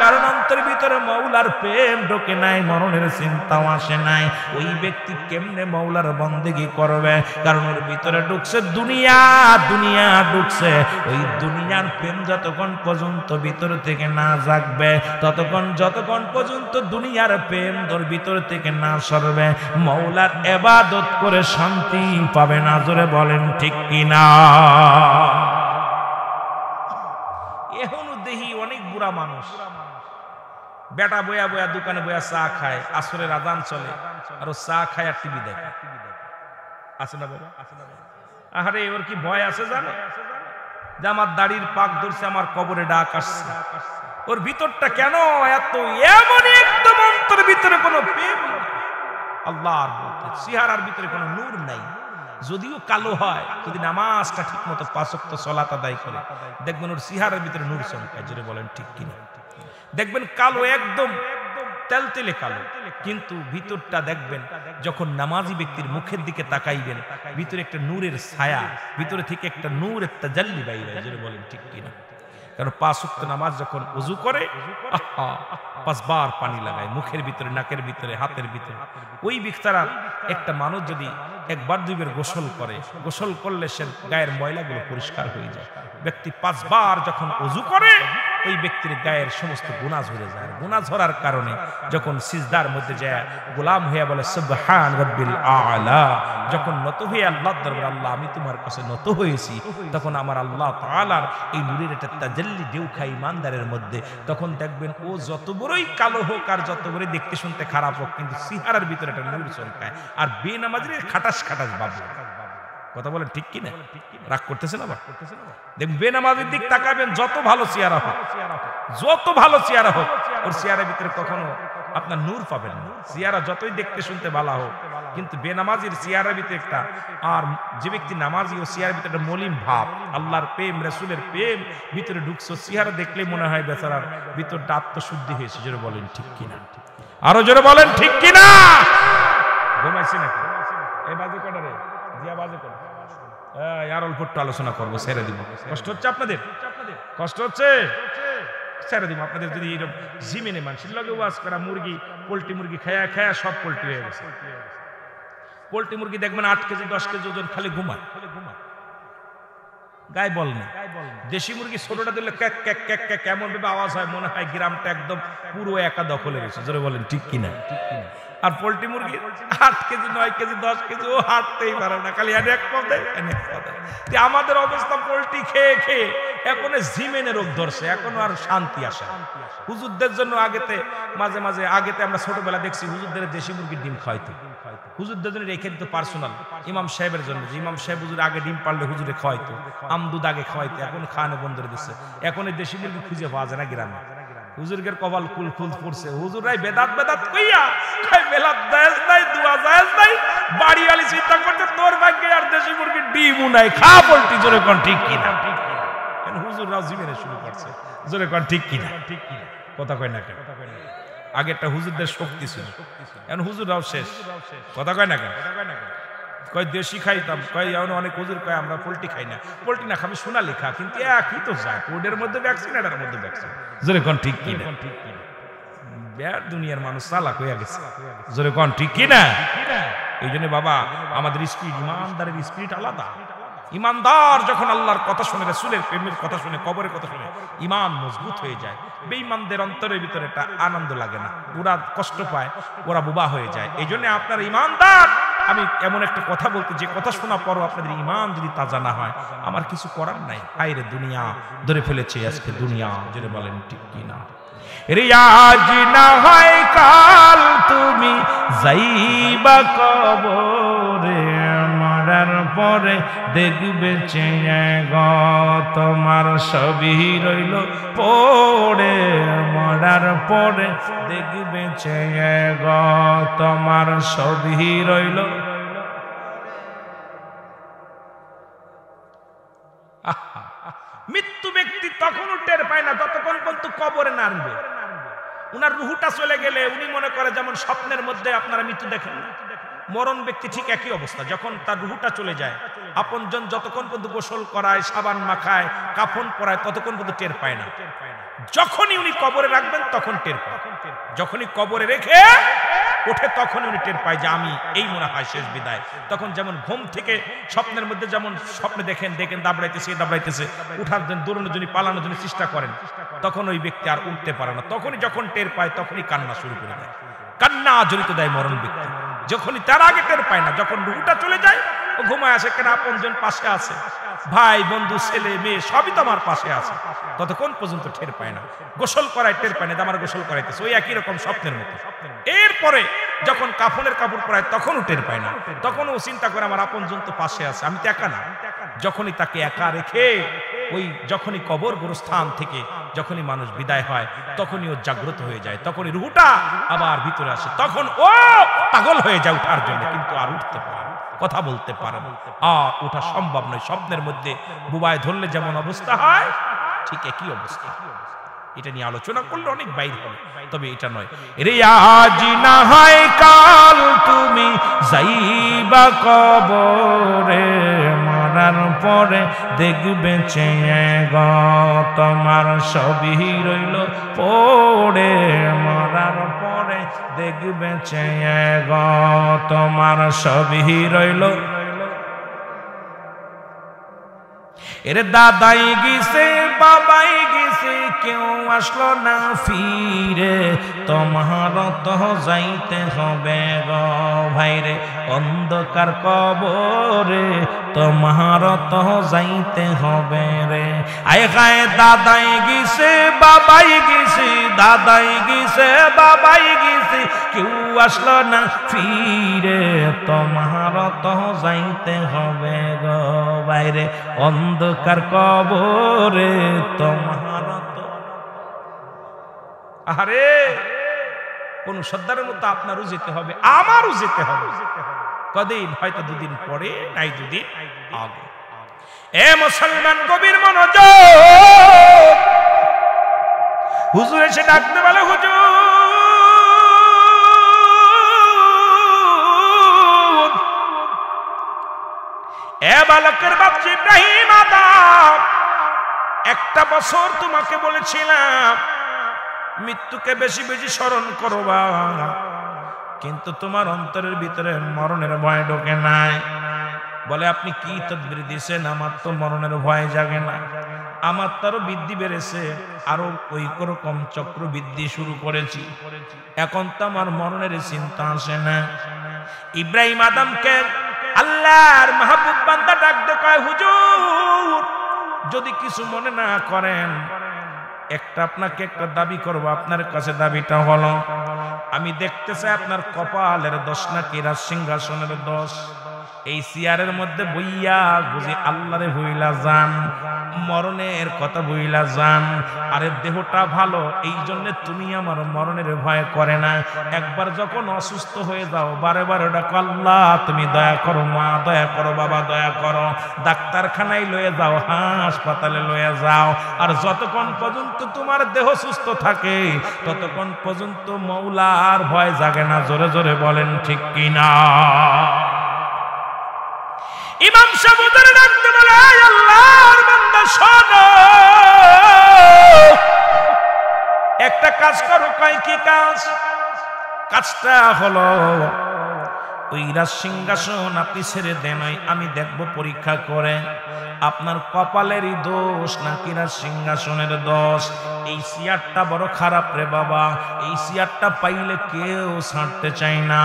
কারণ অন্তরের ভিতরে মাওলার প্রেম ঢোকে নাই, মরণের চিন্তাও আসে নাই। ওই ব্যক্তি কেমনে মাওলার বন্দেগী করবে? কারণ ওর ভিতরে ঢুকছে দুনিয়া, দুনিয়া ঢুকছে, ওই দুনিয়ার প্রেম যতক্ষণ পর্যন্ত ভিতর থেকে না জাগবে, যতক্ষণ পর্যন্ত দুনিয়ার প্রেম তোর ভিতর থেকে না সরবে, মাওলার ইবাদত করে শান্তি পাবে না। জোরে বলেন ঠিক কিনা? এখনো দেখি অনেক বুড়া মানুষ বেটা বয়া বয়া দোকানে বয়া চা খায়, আসরের আজান চলে আর ও চা খায় আর টিভি দেখে, আছে না বাবা? আরে ওর কি ভয় আছে জানো যে আমার দাড়ির পাক ধরছে, আমার কবরে ডাক আসছে? ওর ভিতরটা কেন এত এমন একদম অন্তরের ভিতরে কোনো প্রেম, আল্লাহর চেহারার ভিতরে কোনো নূর নাই, যদিও কালো হয়, যদি নামাজটা ঠিক মতো ৫ ওয়াক্ত সালাত আদায় করে দেখবেন ওর চেহারার ভিতরে নূর চমকায়। জোরে বলেন ঠিক কিনা? দেখবেন কালো একদম তেলতেলে কালো, কিন্তু ভিতরটা দেখবেন যখন নামাজি ব্যক্তির মুখের দিকে তাকাইবেন ভিতরে একটা নূরের ছায়া, ভিতরে থেকে একটা নূর, একটা জাল্লি বাইরে। জোরে বলেন ঠিক কিনা? কারণ ৫ ওয়াক্ত নামাজ যখন ওযু করে ৫ বার পানি লাগায় মুখের ভিতরে, নাকের ভিতরে, হাতের ভিতরে, ওই ব্যক্তিরা একটা মানুষ যদি একবার দুইবার গোসল করে, গোসল করলে সে গায়ের ময়লাগুলো পরিষ্কার হয়ে যায়। ব্যক্তি ৫ বার যখন ওযু করে ওই ব্যক্তির গায়ের সমস্ত গুনাহ ঝরে যায়। গুনাহ ঝরার কারণে যখন সিজদার মধ্যে যায় গোলাম হয়ে বলে সুবহান রাব্বিল আলা, যখন নত হয়ে আল্লাহর দরবারে আল্লাহ আমি তোমার কাছে নত হয়েছি, তখন আমার আল্লাহ তাআলার এই নূরের একটা তাজাল্লি ঢেউ খায় ইমানদারের মধ্যে। তখন দেখবেন ও যত বড়ই কালো হোক আর যত বড়ই দেখতে শুনতে খারাপ হোক, কিন্তু চেহারার ভিতরে একটা নূর চমকায়। আর বেনামাজির খাটাস খাটাস বাবু, কথা বলেন ঠিক কিনা? রাগ করতেছেন আবার? দেখবেন বেনামাজির দিক তাকাবেন, যত ভালো চেহারা হোক, যত ভালো চেহারা হোক, ওর চেহারার ভিতরে কখনো আপনার নূর পাবেন না। চেহারা যতই দেখতে শুনতে ভালো হোক, কিন্তু বেনামাজির চেহারার ভিতরে একটা, আর যে ব্যক্তি নামাজি ও চেহারার ভিতরে একটা মলিন ভাব, আল্লাহর প্রেম রাসূলের প্রেম ভিতরে ঢুকছে, চেহারা দেখলে মনে হয় বেচারার ভিতরটা আত্মশুদ্ধি হয়েছে। জোরে বলেন ঠিক কিনা? আরো জোরে বলেন ঠিক কিনা? ঘুমাইছি নাকি? এই বাজে কটা রে? জিয়া বাজে কটা? আর অল্প একটু আলোচনা করবো, ছেড়ে দিব। কষ্ট হচ্ছে আপনাদের? কষ্ট হচ্ছে? ছেড়ে দিব। আপনাদের যদি এরকম জিমেনে মানুষের লগে ওয়াজ করা, মুরগি পোল্ট্রি মুরগি খায়া খায়া সব পোল্ট্রি হয়ে গেছে। পোল্ট্রি মুরগি দেখবেন 8 কেজি 10 কেজি ওজন, খালি ঘুমায়, গায়ে বল নেই। দেশি মুরগি ছোটটা দিলে ক্যাক ক্যাক ক্যাক ক্যাক কেমন ভাবে আওয়াজ হয়, মনে হয় গ্রামটা একদম পুরো একা দখলে গেছে। জোরে বলেন ঠিক কিনা? আর পোল্ট্রি মুরগি 8 কেজি 9 কেজি 10 কেজি ও হাঁটতেই পারে না, খালি এক পদে। আমাদের অবস্থা পোল্ট্রি খেয়ে খেয়ে এখন জিমেনে রোগ ধরছে, এখনো আর শান্তি আসে। হুজুরদের জন্য মাঝে মাঝে আমরা ছোটবেলা দেখছি হুজুরদের দেশি মুরগির ডিম খাওয়াইতো, হুজুরদের জন্য রেখে দিত পার্সোনাল, ইমাম সাহেবের জন্য। যে ইমাম সাহেব হুজুর আগে ডিম পারলে হুজুরে খাওয়াইতো, আমদুদ আগে খাওয়াইতো, এখন খাওয়ানো বন্ধ করে দিচ্ছে। এখন এই দেশি মুরগি খুঁজে পাওয়া যায় না গ্রামে। হুজুরের কপাল কুল কুল পড়ছে, হুজুরাই বেদাত বেদাত কইয়া মেলাদ জায়েজ নাই, দুয়া জায়েজ নাই, বাড়িওয়ালি চিন্তা করতে তোর ভাগ্যে আর দেশি মুরগির ডিমও নাই, খা পোল্ট্রি। জোরে কোন ঠিক কিনা? হুজুররাও জিমেনে শুরু করছে। জোরে কোন ঠিক কিনা? কথা কয় না কেন? আগে একটা হুজুরদের শক্তি ছিল, এখন হুজুররাও শেষ। কথা কয় না কেন? কয় দেশি খাইতাম, কয় অনেক হুজুর কয় আমরা পোল্ট্রি খাই না। পোল্ট্রি না খাবি সোনালি খা, কিন্তু একই তো যায়, কোডের মধ্যে ভ্যাকসিন, এটার মধ্যে ভ্যাকসিন। জোরে কোন ঠিক কিনা? বিরাট দুনিয়ার মানুষ চালাক হয়ে গেছে, জোরে কোন ঠিক কি না? এই জন্য বাবা আমাদের স্পিরিট, ইমানদারের স্পিরিট আলাদা। ইমানদার যখন আল্লাহর কথা শুনে, রাসূলের প্রেমের কথা শুনে, কবরের কথা শুনে, ইমান মজবুত হয়ে যায়। বেঈমানদের অন্তরের ভিতরে একটা আনন্দ লাগে না, ওরা কষ্ট পায়, ওরা বোবা হয়ে যায়। এই জন্য আপনার ইমানদার, আমি এমন একটা কথা বলতে, যে কথা শোনা পরও আপনাদের ইমান যদি তাজা না হয়, আমার কিছু করার নাই। আইরে দুনিয়া ধরে ফেলেছে আজকে দুনিয়া, যদি বলেন ঠিক কি না? রিয়াজ না হয় কাল তুমি যাইবা কবরে, মরার পরে দেখবে চেয়ে গো তোমার সবই রইল পড়ে, মরার পরে দেখবে চেয়ে গো তোমার সবই রইল। মৃত্যু ব্যক্তি তখনও টের পায় না যতক্ষণ পর্যন্ত কবরে না আনবে। উনার রুহুটা চলে গেলে উনি মনে করে যেমন স্বপ্নের মধ্যে আপনারা মৃত্যু দেখেন না, মরণ ব্যক্তি ঠিক একই অবস্থা। যখন তার রুহুটা চলে যায়, আপনজন যতক্ষণ পর্যন্ত গোসল করায়, সাবান মাখায়, কাফন পরায়, ততক্ষণ পর্যন্ত টের পায় না। যখনই উনি কবরে রাখবেন তখন টের পায়। যখনই কবরে রেখে ওঠে তখনই উনি টের পায় যে আমি এই মনে হয় শেষ বিদায়। তখন যেমন ঘুম থেকে স্বপ্নের মধ্যে যেমন স্বপ্নে দেখেন দাবড়াইতেছে, উঠার জন্য, দৌড়ানোর জন্য, পালানোর জন্য চেষ্টা করেন, তখন ওই ব্যক্তি আর উঠতে পারে না। তখনই যখন টের পায় তখনই কান্না শুরু করে দেয়, কান্না জড়িত দেয় মরণ ব্যক্তি। যখনই তার আগে টের পায় না, যখন রুহুটা চলে যায় ও ঘুমায় আসে, কেন আপনজন পাশে আছে, ভাই বন্ধু ছেলে মেয়ে সবই তো আমার পাশে আছে, ততক্ষণ পর্যন্ত টের পায় না। গোসল করায় টের পায় না, আমার গোসল করাইতেছে, ওই একই রকম স্বপ্নের মতো। এরপরে যখন কাফনের কাপড় পরায় তখনও টের পায় না, তখনও চিন্তা করে আমার আপনজন তো পাশে আছে, আমি তো একা না। যখনই তাকে একা রেখে ওই যখনই কবর গোরস্থান থেকে যখনই মানুষ বিদায় হয়, তখনই ও জাগ্রত হয়ে যায়, তখনই রুহুটা আবার ভিতরে আসে, তখন ও পাগল হয়ে যায় উঠার জন্য, কিন্তু আর উঠতে পারে না, কথা বলতে পারে না, আর ওঠা সম্ভব নয়। স্বপ্নের মধ্যে বুবায় ধরলে যেমন অবস্থা হয়, ঠিক একই অবস্থা। এটা নিয়ে আলোচনা করলে অনেক বাইরে হবে, তবে এটা নয়। রিয়াজ না হয় কাল তুমি যাইবা কবরে, মরার পরে দেখবে চেয়ে গো তোমার সবই রইল পড়ে, মরার পরে দেখবে চেয়ে গো তোমার সবই রইল। এর দাদাই গেছে, বাবাই গেছে, কেউ আসলো না ফিরে, তোমার তো যাইতে হবে গো ভাইরে অন্ধকার কবরে, তোমার তো যাইতে হবে রে। আয় গায়ে দাদাই গেছে, বাবাই গেছে, দাদাই গেছে, বাবাই গেছে, কেউ আসলো না ফিরে, তোমার তো যাইতে হবে গো ভাইরে অন্ধকার কবরে, তোমার তো। আরে কোন সর্দারের মতো আপনারও যেতে হবে, আমারও যেতে হবে। কদিন হয়তো দুদিন পরে, নাই দুদিন আগে। এ মুসলমান গভীর মনোযোগ, হুজুর এসে ডাকতে বলে, হুজুর এ বালকের বাচ্চা ইব্রাহিম আদম, একটা বছর তোমাকে বলেছিলাম মৃত্যুকে বেশি বেশি স্মরণ করবা, কিন্তু তোমার অন্তরের ভিতরে মরণের ভয় ঢোকে নাই। বলে আপনি কি তদবির দিয়েছেন, আমার তো মরণের ভয় জাগে না, আমার তারও বৃদ্ধি বেড়েছে, আরো ওই রকম চক্র বৃদ্ধি শুরু করেছি, এখন তো আমার মরণের চিন্তা আসে না। ইব্রাহিম আদমকে আল্লাহর মাহবুব বান্দা ডাকতে কয়, হুজুর যদি কিছু মনে না করেন, একটা আপনাকে একটা দাবি করব। আপনার কাছে দাবিটা হলো, আমি দেখতে চাই আপনার কপালের দোষ নাকি রাজ সিংহাসনের দোষ। এই চেয়ারের মধ্যে বইয়া বুঝি আল্লাহরে ভুইলা যান, মরণের কথা ভুইলা যান। আরে দেহটা ভালো, এই জন্য তুমি আমার মরণের ভয় করে না। একবার যখন অসুস্থ হয়ে যাও, বারে বারে ডাকো আল্লাহ তুমি দয়া করো, মা দয়া করো, বাবা দয়া করো, ডাক্তারখানায় লয়ে যাও, হাসপাতালে লয়ে যাও। আর যতক্ষণ পর্যন্ত তোমার দেহ সুস্থ থাকে ততক্ষণ পর্যন্ত মওলার ভয় জাগে না। জোরে জোরে বলেন ঠিক কিনা? ইমাম সাহেব ওদের ডাকতে বলে, আল্লাহর বান্দা শোনো, একটা কাজ করো। কয় কি কাজ? কাজটা হলো ওই রাজ সিংহাসন আপনি ছেড়ে দেন, আমি দেখব পরীক্ষা করে আপনার কপালেরই দোষ নাকি রাজ সিংহাসনের দোষ। এই চেয়ারটা বড় খারাপ রে বাবা, এই চেয়ারটা পাইলে কেউ ছাড়তে চায় না।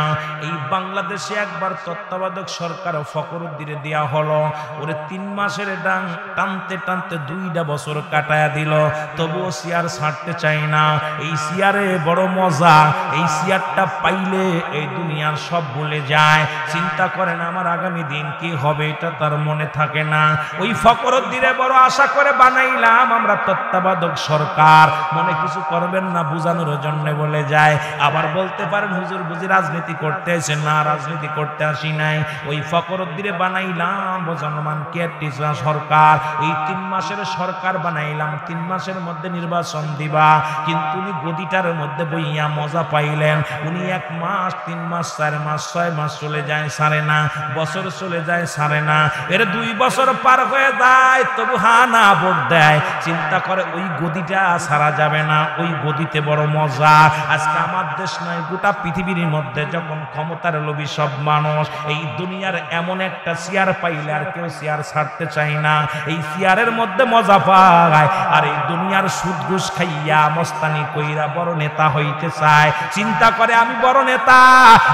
এই বাংলাদেশে একবার তত্ত্বাবধায়ক সরকার ফখরুদ্দিনে দেয়া হলো, ওরে 3 মাসের ডাং টানতে টানতে 2টা বছর কাটায়া দিল, তবুও চেয়ার ছাড়তে চায় না। এই চেয়ারে বড় মজা, এই চেয়ারটা পাইলে এই দুনিয়ার সব ভুলে যায়। চিন্তা করেন আমার আগামী দিন কি হবে এটা তার মনে থাকে না। ওই ফখরুদ্দিনে বড় আশা করে বানাইলাম আমরা তত্ত্বাবধায়ক সরকার, মনে কিছু করবেন না বোঝানোর জন্য বলে যায়। আবার বলতে পারেন হুজুর বুঝি রাজনীতি করতে এসেছেন, না রাজনীতি করতে আসি নাই। ওই ফখরুদ্দিনে বানাইলাম মুসলমান কেয়ারটেকার সরকার, এই 3 মাসের সরকার বানাইলাম, 3 মাসের মধ্যে নির্বাচন দিবা। কিন্তু উনি গদিটার মধ্যে বইয়া মজা পাইলেন। উনি 1 মাস 3 মাস 4 মাস 6 মাস চলে যায় ছাড়ে না, বছর চলে যায় ছাড়ে না, এর 2 বছর পার হয়ে যায় তবু হানা ভোট দেয়। চিন্তা করে ওই গদিটা ছাড়া যাবে না, ওই গদিতে বড় মজা। আজকে আমার দেশ নয় গোটা পৃথিবীর মধ্যে যখন ক্ষমতার লোভী সব মানুষ এই দুনিয়ার এমন একটা চেয়ার পাইলে আর কেউ চেয়ার ছাড়তে চায় না, এই চেয়ারের মধ্যে মজা পায়। আর এই দুনিয়ার সুদ ঘুষ খাইয়া মস্তানি কইরা বড় নেতা হইতে চায়। চিন্তা করে আমি বড় নেতা,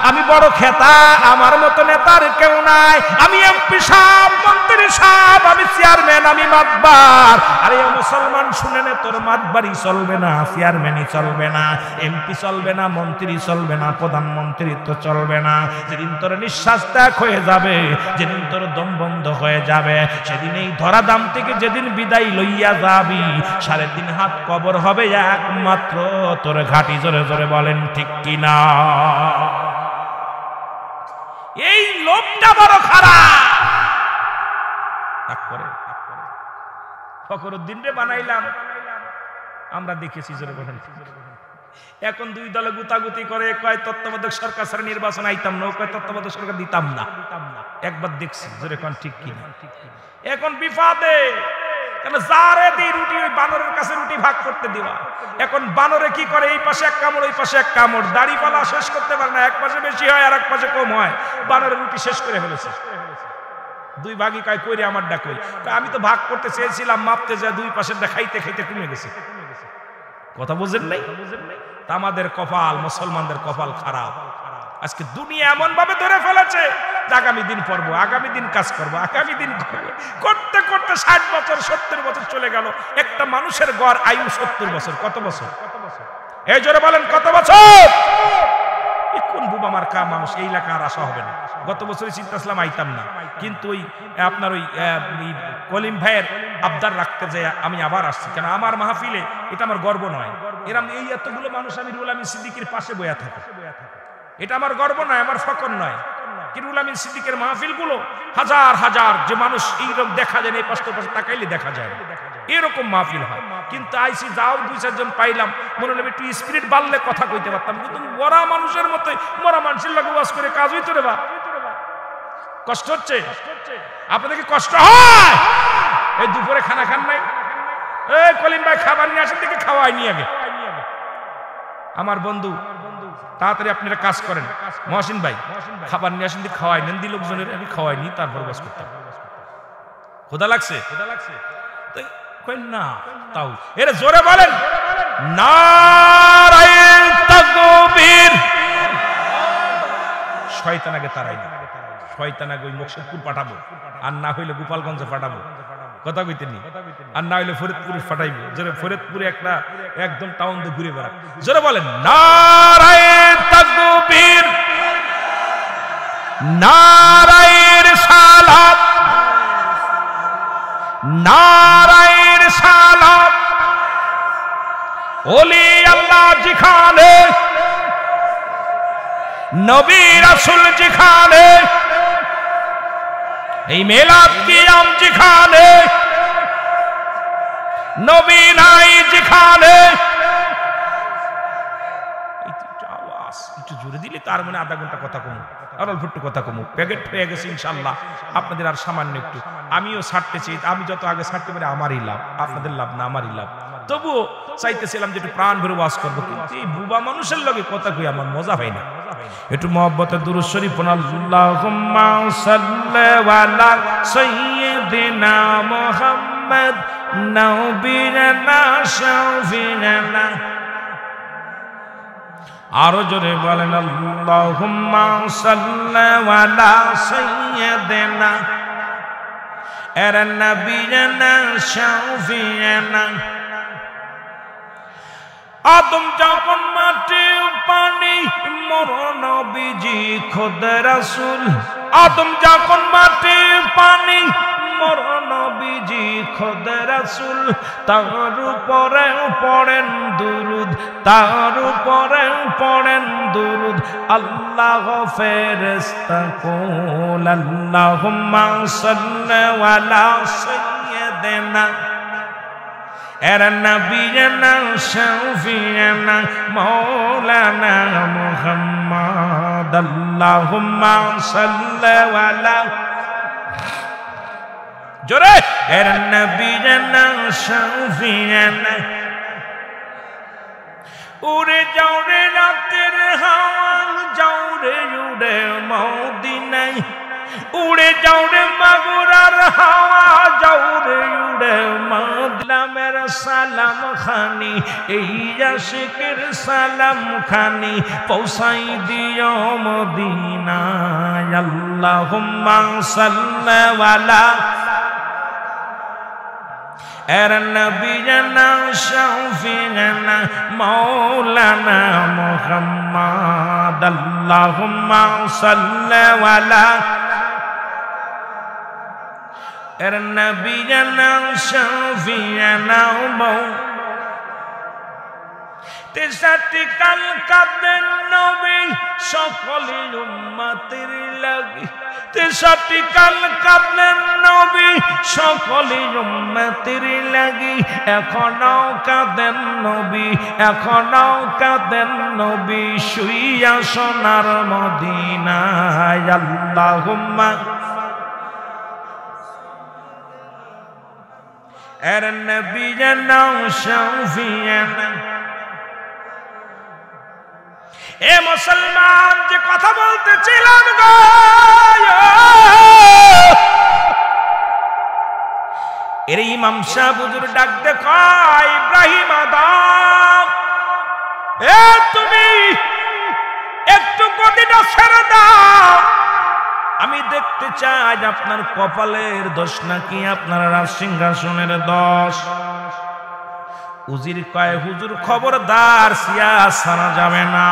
আমি বড় খেতা, আমার মতো নেতার কেউ নাই, আমি এমপি সাহেব, মন্ত্রী সাহেব, আমি চেয়ারম্যান, আমি মাতবার। আরে মুসলমান শুনে নে, তোর মাতবাড়ি চলবে না, চেয়ারম্যানই চলবে না, এমপি চলবে না, মন্ত্রী চলবে না, প্রধানমন্ত্রী তো চলবে না। যেদিন তোর নিঃশ্বাস ত্যাগ হয়ে যাবে, যেদিন তোর দম বন্ধ হয়ে যাবে, সেদিন এই ধরা দাম থেকে যেদিন বিদায় লইয়া যাবি, 3.5 হাত কবর হবে একমাত্র তোর ঘাটি। জোরে জোরে বলেন ঠিক কিনা? এই লোকটা বড় খারাপ। ফখরুদ্দিন রে বানাইলাম আমরা দেখেছি, জোরে বলেন। এখন 2 দলে গুতাগুতি করে, কয় তত্ত্বাবধায়ক সরকার ছাড়া নির্বাচন আইতাম না, কয় তত্ত্বাবধায়ক সরকার দিতাম না। একবার দেখছি, জোরে কোন ঠিক কিনা? এখন বিফাদে, কেন যারে দিই রুটি ওই বানরের কাছে রুটি ভাগ করতে দিবা। এখন বানরে কি করে, এই পাশে 1 কামড় ওই পাশে 1 কামড়, দাড়িপালা শেষ করতে পারে না, এক পাশে বেশি হয় আর এক পাশে কম হয়। বানরের রুটি শেষ করে ফেলেছে। 2 ভাগই কয় কইরে আমার ডাকই, আমি তো ভাগ করতে চেয়েছিলাম, মাপতে যায় 2 পাশের খাইতে খাইতে কমে গেছে। কথা বুঝেন নাই? আমাদের কপাল, মুসলমানদের কপাল খারাপ। আজকে দুনিয়া এমন ভাবে ধরে ফেলেছে, আগামী দিন পড়বো, আগামী দিন কাজ করবো, আগামী দিন করবো, করতে করতে 60 বছর 70 বছর চলে গেল। একটা মানুষের গড় আয়ু 70 বছর। কত বছর? এই জোরে বলেন কত বছর? কোন বুবা মার্কা মানুষ এই এলাকা আর আসা হবে না। গত বছরই চিন্তা আসলাম আইতাম না, কিন্তু ওই আপনার ওই কলিম ভাইয়ের আবদার রাখতে যাই আমি আবার আসছি। কেন আমার মাহফিলে এটা আমার গর্ব নয়, এরম এই এতগুলো মানুষ আমি রুহুল আমিন সিদ্দিকীর পাশে বইয়া থাকি, এটা আমার গর্ব নয়, আমার ফকর নয়। কি রুহুল আমিন সিদ্দিকের মাহফিল গুলো হাজার হাজার যে মানুষ এইরকম দেখা যায়, এই পাশে পাশে তাকাইলে দেখা যায় এরকম মাহফিল হয়। কিন্তু আইসি যাও 2-4 জন পাইলাম, মনে হলো একটু স্পিরিট বাড়লে কথা কইতে পারতাম, কিন্তু মরা মানুষের মতোই মরা মানুষের লাগে ওয়াজ করে কাজ হইতো রে বা। কষ্ট হচ্ছে আপনাদের? কি কষ্ট হয়? এই দুপুরে খানা খান নাই? এই কলিম ভাই খাবার নিয়ে আসেন, থেকে খাওয়াই নি আগে। আমার বন্ধু তাড়াতাড়ি আপনারা কাজ করেন, মহসিন ভাই খাবার নিয়ে আসেন, খাওয়াই নেন, দিল লোকজনের, আমি খাওয়াই নি, তারপর বাস করতাম। ক্ষুধা লাগছে না তাও এর জোরে বলেন নারায়ে তাকবীর। শয়তান আগে তারাই না, শয়তান আগে ওই মকসুদপুর পাঠাবো, আর না হইলে গোপালগঞ্জে পাঠাবো, কথা কইতেনি, আর না হইলে ফরিদপুরে পাঠাইবো। জোরে ফরিদপুরে একটা একদম টাউন দিয়ে ঘুরে বেড়া। জোরে বলেন নারায়ে তাকবীর, নারায়ে রিসালাত, নারায়ে রিসালাত। ওলি আল্লাহ যেখানে, নবী রাসূল যেখানে, এই মিলাদ কিয়াম যেখানে, নবী নাই যেখানে। একটু জোরে দিলে তার মানে আধা ঘন্টা কথা কমুক, আর অল্প একটু কথা কমুক, প্যাকেট হয়ে গেছে ইনশাল্লাহ। আপনাদের আর সামান্য একটু, আমিও ছাড়তে চাই, আমি যত আগে ছাড়তে পারি আমারই লাভ, আপনাদের লাভ না আমারই লাভ। তবুও চাইতেছিলাম যে একটু প্রাণ ভরে ওয়াজ করবো, কিন্তু এই বুবা মানুষের লগে কথা কই আমার মজা হয় না। একটু মহব্বতে দুরূদ শরীফ পড়ুন। আল্লাহুম্মা সাল্লি আলা সাইয়্যিদিনা মুহাম্মদ নবিয়িনা শাফিনা। আরো জোরে বলেন আল্লাহুম্মা সাল্লি আলা সাইয়্যিদিনা নবিয়িনা শাফিনা। আদম যখন মাটি পানি মোর নবীজি খোদা রাসূল। আদম যখন মাটি পানি মোর নবীজি খোদা রাসূল। তার উপরে পড়েন দুরুদ, তার উপরে পড়েন দুরুদ। আল্লাহ ফেরেশতা কুল আল্লাহুম্মা সাল্লি আলা সাইয়্যিদিনা নবিয়িনা শাফিনা মাওলানা মুহাম্মদ। আল্লাহুম্মা সাল্লি আলা জোরে নবিয়িনা শাফিনা। উড়ে যাও রে রাতের হাওয়া, যাও রে উড়ে মদিনায়। উড়ে যাও রে মাগুরার হাওয়া, যাও রে উড়ে মদিনামের সালাম খানি, এই আশিকের সালাম খানি পৌঁছাই দিও মদিনায়। আল্লাহুম্মা সাল্লি আলা নবিয়িনা শাফিনা মাওলানা মুহাম্মদ। আল্লাহুম্মা সাল্লি আলা নবিয়িনা শাফিনা তেষট্টি কাল কাঁদেন নবী সকলে উম্মতের লাগি। তেষট্টি কাল কাঁদেন নবী সকলে উম্মতের লাগি। এখনো কাঁদেন নবী, এখনো কাঁদেন নবী শুইয়া সোনার মদিনায়। আল্লাহুম্মা নবিয়িনা শাফিনা। এ মুসলমান, যে কথা বলতেছিলাম গো, এর ইমাম সাহেব হুজুর ডাক দে কয় ইব্রাহিম আদম, এ তুমি একটু গদিটা ছেড়ে দাও, আমি দেখতে চাই আপনার কপালের দোষ নাকি আপনার রাজ সিংহাসনের দোষ। উজির কয় হুজুর খবরদার, সিয়া ছাড়া যাবে না।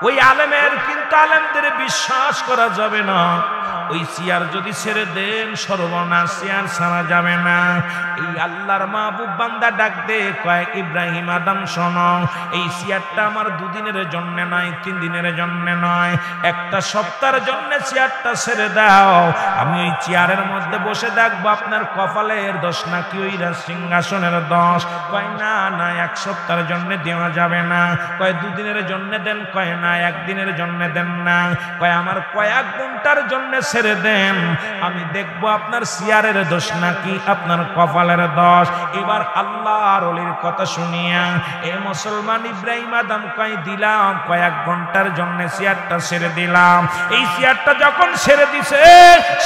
ওই আলেমের কিন্তু আলেমদের বিশ্বাস করা যাবে না। ওই সিয়ার যদি ছেড়ে দেন সর্বনাশ, সিয়ার ছাড়া যাবে না। এই আল্লাহর মাহবুব বান্দা ডাক দে কয় ইব্রাহিম আদম শোনো, এই সিয়ারটা আমার দুদিনের জন্য নয়, 3 দিনের জন্য নয়, একটা সপ্তাহের জন্য চেয়ারটা ছেড়ে দাও। আমি ওই চেয়ারের মধ্যে বসে দেখবো আপনার কপালের দোষ নাকি ওই সিংহাসনের দোষ। কয় না না, 1 সপ্তাহের জন্য দেওয়া যাবে না। কয় 2 দিনের জন্য দেন। কয় না, 1 দিনের জন্য দেন না। কয় আমার কয়েক ঘন্টার জন্য ছেড়ে দেন, আমি দেখবো আপনার সিয়ারের দোষ নাকি আপনার কপালের দোষ। এবার আল্লাহর ওলির কথা শুনিয়া এ মুসলমান ইব্রাহিম আদম কয় দিলাম, কয়েক ঘন্টার জন্য সিয়ারটা ছেড়ে দিলাম। এই সিয়ারটা যখন ছেড়ে দিছে,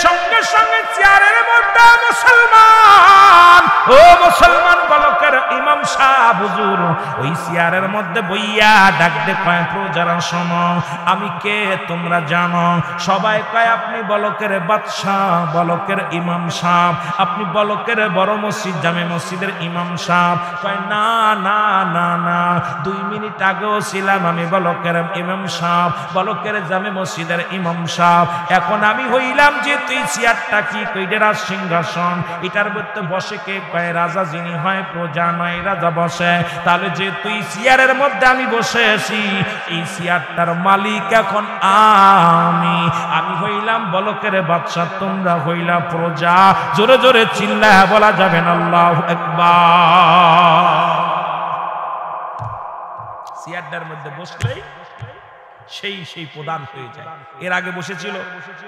সঙ্গে সঙ্গে চেয়ারের মধ্যে মুসলমান, ও মুসলমান বলকের ইমাম সাহেব হুজুর ওই চেয়ারের মধ্যে বইয়া ডাক দে কয় প্রজারা শোনো, আমি কে তোমরা জানো? সবাই কয় আপনি বলকের বাদশাহ, বলকের ইমাম সাহেব, আপনি বলকের বড় মসজিদ জামে মসজিদের ইমাম সাহেব। কয় না না না না, 2 মিনিট আগেও ছিলাম আমি বলকের ইমাম সাহেব, বলকের জামে মসজিদের ইমাম সাহেব। এখন আমি হইলাম যে তুই চেয়ারটা কি কইডে রাজ সিংহাসন, এটার মধ্যে বসে কে? কয় রাজা যিনি হয় প্রজা নয়, রাজা বসে। তাহলে যে তুই চেয়ারের মধ্যে আমি বসে আছি, এই চেয়ারটার মালিক এখন আমি হইলাম বলকের বাদশা, তোমরা হইলা প্রজা। জোরে জোরে চিল্লায়া বলা যাবেন আল্লাহু আকবার। চেয়ারটার মধ্যে বসলেই সেই প্রধান হয়ে যায়। এর আগে বসেছিল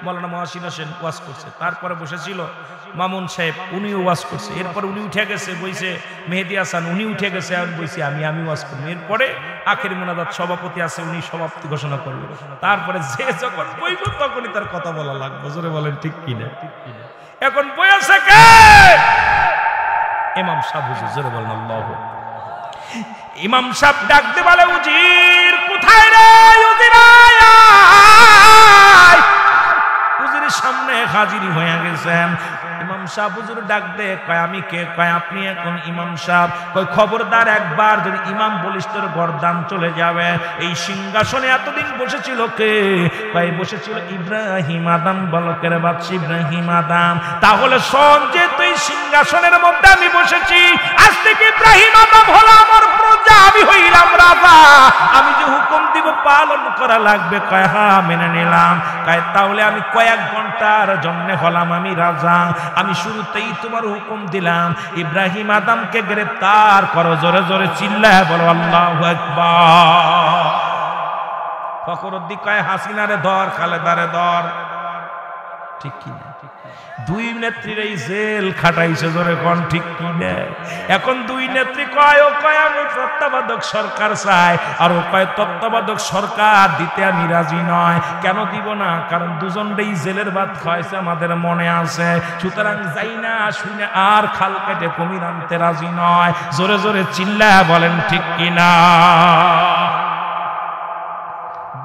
মাওলানা মহসিন হোসেন ওয়াজ করছে, তারপরে বসেছিল মামুন সাহেব, উনিও ওয়াজ করছে, এরপরে উনি উঠে গেছে বইছে মেহেদি হাসান, উনি উঠে গেছে, এখন বইছে আমি ওয়াজ করবো। এরপরে আখেরি মোনাজাত সভাপতি আছে, উনি সভাপতি ঘোষণা করবে। তারপরে যে যখন বইব তখনই তার কথা বলা লাগবে। জোরে বলেন ঠিক কিনা? এখন বই আছে কে? ইমাম সাহেব হুজুর। জোরে বলেন আল্লাহু। ইমাম সাহেব ডাকতে বলে, উজির কোথায় রে? উজির আয়। উজিরের সামনে হাজির হয়ে গেছেন। ইমাম সাহেব হুজুর ডাক দে, কয় আমি কে? কয় আপনি এখন ইমাম সাহেব। কয় খবরদার, একবার যদি ইমাম বলিস তোর গর্দান চলে যাবে। এই সিংহাসনে এতদিন বসেছিল কে? কয় বসেছিল ইব্রাহিম আদম, বলকের বাদশা ইব্রাহিম আদম। তাহলে শোন, যে তুই সিংহাসনের মধ্যে আমি বসেছি, আজ থেকে ইব্রাহিম আদম হলো আমার প্রজা, আমি হইলাম রাজা। আমি যে হুকুম দিব পালন করা লাগবে। কয় হ্যাঁ মেনে নিলাম। কয় তাহলে আমি কয়েক ঘন্টার জন্য হলাম আমি রাজা। আমি শুরুতেই তোমার হুকুম দিলাম, ইব্রাহিম আদমকে গ্রেফতার করো। জোরে জোরে চিল্লায় বলো আল্লাহু আকবার। ফখরুদ্দিন কয় হাসিনারে ধর, খালেদারে ধর। ঠিক কি না? দুই নেত্রীর এই জেল খাটাইছে। জোরে কোন ঠিক কি না? এখন দুই নেত্রী কয়, ও কয় আমি তত্ত্বাবধায়ক সরকার চাই, আর ও কয় তত্ত্বাবধায়ক সরকার দিতে আমি রাজি নয়। কেন দিব না? কারণ দুজনেই জেলের ভাত খাইছে আমাদের মনে আছে। সুতরাং যাই না শুনে আর খাল কেটে কুমির আনতে রাজি নয়। জোরে জোরে চিল্লায় বলেন ঠিক কি না?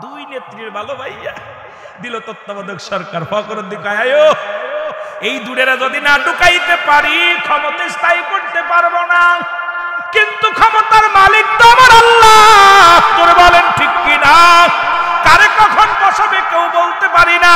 দুই নেত্রীর ভালো ভাইয়া দিল তত্ত্বাবধায়ক সরকার। ফখরুদ্দিন কয় আয়ো, এই দুরেরা যদি না ঢুকাইতে পারি ক্ষমতা স্থায়ী করতে পারবো না, কিন্তু ক্ষমতার মালিক তো আমার আল্লাহ। তোর বলেন ঠিক কিনা? কারে কখন বসাবে কেউ বলতে পারি না।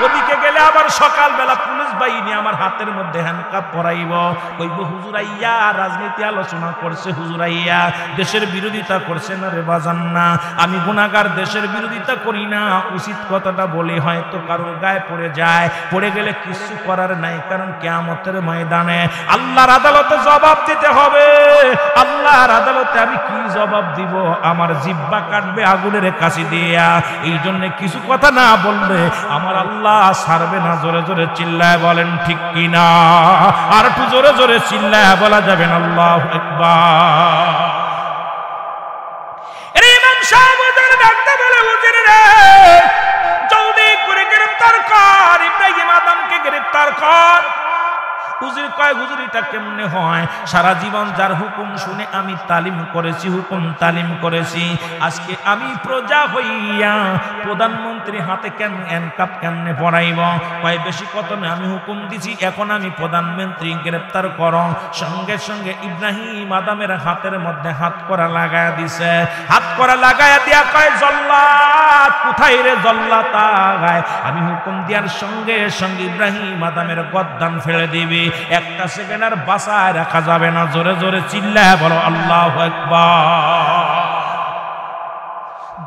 ওদিকে গেলে আবার সকালবেলা পুলিশ বাহিনী আমার হাতের মধ্যে হ্যান্ডকাপ পরাইব, কইব হুজুর আইয়া রাজনীতি আলোচনা করছে, হুজুর আইয়া দেশের বিরোধিতা করছে। না রে বাজান না, আমি গুনাহগার, দেশের বিরোধিতা করি না, উচিত কথাটা বলি হয়তো কারোর গায়ে পড়ে যায়, পড়ে গেলে কিছু করার নাই। কারণ কিয়ামতের ময়দানে আল্লাহর আদালতে জবাব দিতে হবে। আল্লাহর আদালতে আমি কি জবাব দিব? আমার জিহ্বা কাটবে আগুনের কাছে দিয়া। এই জন্য কিছু কথা না বললে আমার আল্লাহ ছাড়বে না। জোরে জোরে চিল্লায় বলেন ঠিক কিনা? আর একটু জোরে জোরে চিল্লায় বলা যাবেন আল্লাহু আকবার। এর ইমাম সাহেব ডাকতে বলে, হুজুর রে জলদি করে গ্রেফতার কর, ইব্রাহিম আদমকে গ্রেফতার কর। হুজুর কয়, হুজুর এটা কেমনে হয়? সারা জীবন যার হুকুম শুনে আমি তালিম করেছি, হুকুম তালিম করেছি, আজকে আমি প্রজা হইয়া প্রধানমন্ত্রী হাতে কেন হ্যান্ডকাপ কেমনে পড়াইব? কয় বেশি কত না, আমি হুকুম দিছি, এখন আমি প্রধানমন্ত্রী গ্রেফতার করো। সঙ্গে সঙ্গে ইব্রাহিম আদমের হাতের মধ্যে হাত করা লাগায়া দিছে। হাত করা লাগায়া দিয়া কয়, জল্লাদ কোথায় রে? জল্লাদ আগায়। আমি হুকুম দেওয়ার সঙ্গে সঙ্গে ইব্রাহিম আদমের গর্দান ফেলে দিবি। একটা সেকেন্ড আর বাঁচায় রাখা যাবে না। জোরে জোরে চিল্লায় বলো আল্লাহু আকবার।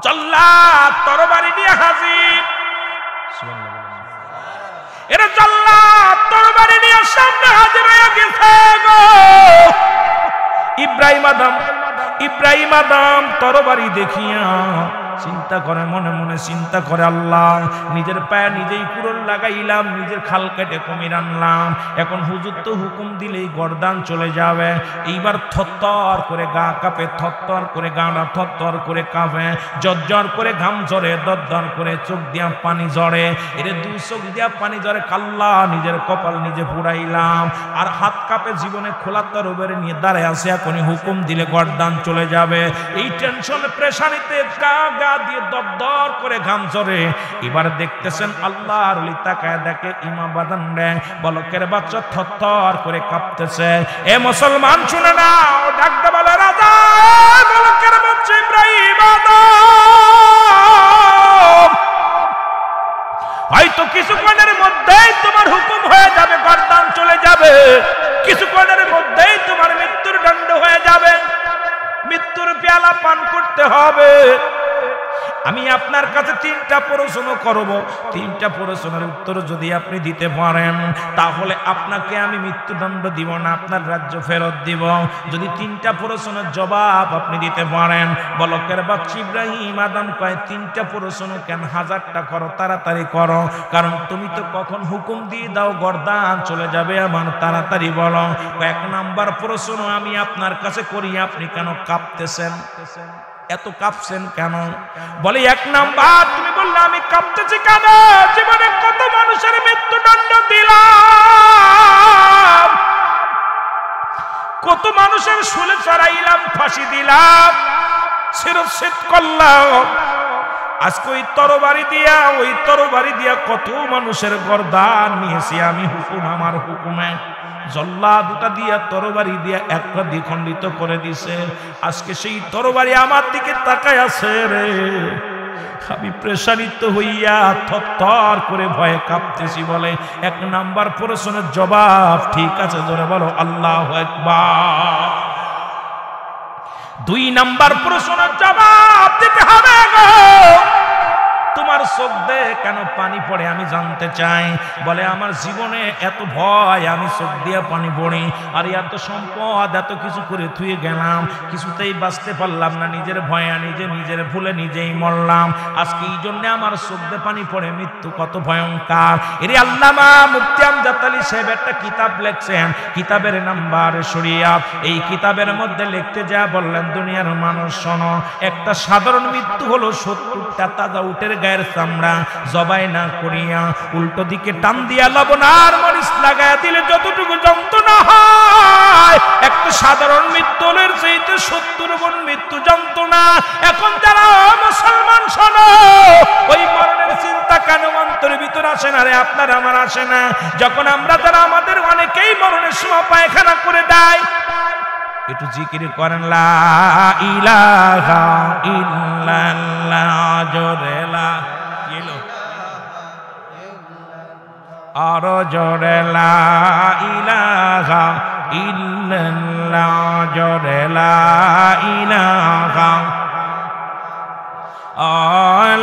জল্লাদ তরবারি নিয়ে হাজির। এরা জল্লাদ তরবারি নিয়ে সামনে হাজির হয়ে গেছে গো। ইব্রাহিম আদম তরবারি দেখিয়া চিন্তা করে, মনে মনে চিন্তা করে, আল্লাহ নিজের পায়ে নিজেই কুড়োল লাগাইলাম, নিজের খাল কেটে কুমির আনলাম, এখন হুজুর তো হুকুম দিলেই গর্দান চলে যাবে। এইবার থরথর করে গা কাঁপে, থরথর করে গাটা থরথর করে কাঁপে, জর্জর করে ঘাম ঝরে, দরদর করে চোখ দিয়া পানি ঝরে। এর দু চোখ দিয়া পানি ঝরে, কাল্লা নিজের কপাল নিজে পুরাইলাম। আর হাত কাঁপে, জীবনে খোলা তরবারি নিয়ে দাঁড়ায় আছে, এখনই হুকুম দিলে গর্দান চলে যাবে। এই টেনশন প্রেশানিতে গা দিয়ে দরদর করে ঘাম ঝরে। এবার দেখতেছেন আল্লাহর ওলি তাকায় দেখে ইমাম বাদান রে বলকের বাচ্চা থরথর করে কাঁপতেছে। এ মুসলমান শুনে না, ডাকতে বলে, রাজা বলকের বাচ্চা ইব্রাহিম আদম, হয়তো কিছুক্ষণের মধ্যেই তোমার হুকুম হয়ে যাবে, গর্দান চলে যাবে, কিছুক্ষণের মধ্যেই তোমার মৃত্যুর দণ্ড হয়ে যাবে, মৃত্যুর পেয়ালা পান করতে হবে। আমি আপনার কাছে 3টা প্রশ্ন করব, 3টা প্রশ্নের উত্তর যদি আপনি দিতে পারেন তাহলে আপনাকে আমি মৃত্যুদণ্ড দিব না, আপনার রাজ্য ফেরত দিব। যদি 3টা প্রশ্নের জবাব আপনি দিতে পারেন। বলকের বাচ্চা ইব্রাহিম আদম কয় 3টা প্রশ্ন কেন, 1000টা করো, তাড়াতাড়ি করো, কারণ তুমি তো কখন হুকুম দিয়ে দাও গর্দান চলে যাবে আমার, তাড়াতাড়ি বলো। 1 নাম্বার প্রশ্ন আমি আপনার কাছে করি, আপনি কেন কাঁপতেছেন, এত কাঁপছেন কেন? বলে 1 নাম্বার, তুমি বললে আমি কাঁপতেছি কেন? জীবনে কত মানুষের মৃত্যুদণ্ড দিলাম, কত মানুষের শুলে চড়াইলাম, ফাঁসি দিলাম, শিরচ্ছেদ করলাম, আজকে ওই তরবারি দিয়া কত মানুষের গর্দান নিয়েছি আমি, হুকুম আমার হুকুমে। জল্লাদটা দিয়া তরবারি দিয়া একটা দ্বিখণ্ডিত করে দিছে, আজকে সেই তরবারি আমার দিকে তাকায় আছে রে। আমি প্রেসারিত হইয়া থরথর করে ভয়ে কাঁপতেছি। বলে 1 নাম্বার প্রশ্নের জবাব ঠিক আছে, জোরে বলো আল্লাহু আকবার। 2 নাম্বার প্রশ্নের জবাব দিতে হবে গো। তোমার চোখ দিয়ে কেন পানি পড়ে আমি জানতে চাই। বলে আমার জীবনে এত ভয়, আমি চোখ দিয়ে পানি পড়ি, আর এত সম্পদ এত কিছু করে থুয়ে গেলাম, কিছুতেই বাঁচতে পারলাম না, নিজের ভয়ে নিজের ভুলে নিজেই মরলাম, আজকে এই জন্য আমার চোখ দিয়ে পানি পড়ে। মৃত্যু কত ভয়ঙ্কর। এর আল্লামা মুফতি আমজাদ আলী সাহেব একটা কিতাব লিখছেন, কিতাবের নাম্বার শরিয়াত। এই কিতাবের মধ্যে লিখতে যা বললেন, দুনিয়ার মানুষ শোনো, একটা সাধারণ মৃত্যু হলো 70টা তাজা উটের গায়ের চামড়া জবাই না করিয়া উল্টো দিকে টান দিয়া লবণ আর মরিচ লাগায়া দিলে যতটুকু যন্ত্রণা হয়, একটা সাধারণ মৃত্যুর চাইতে 70 গুণ মৃত্যু যন্ত্রণা। এখন যারা মুসলমান শোনো, ওই মরণের চিন্তা কেন অন্তরের ভিতর আসে না রে? আপনার আমার আসে না? যখন আমরা যারা আমাদের অনেকেই মরণের সময় পায়খানা করে দেয়, একটু জিকির করেন লা ইলাহা ইল্লাল্লাহ, জোরে লা আর জোরে লা ইলাহা ইল্লাল্লাহ, জোরে লা ইলাহা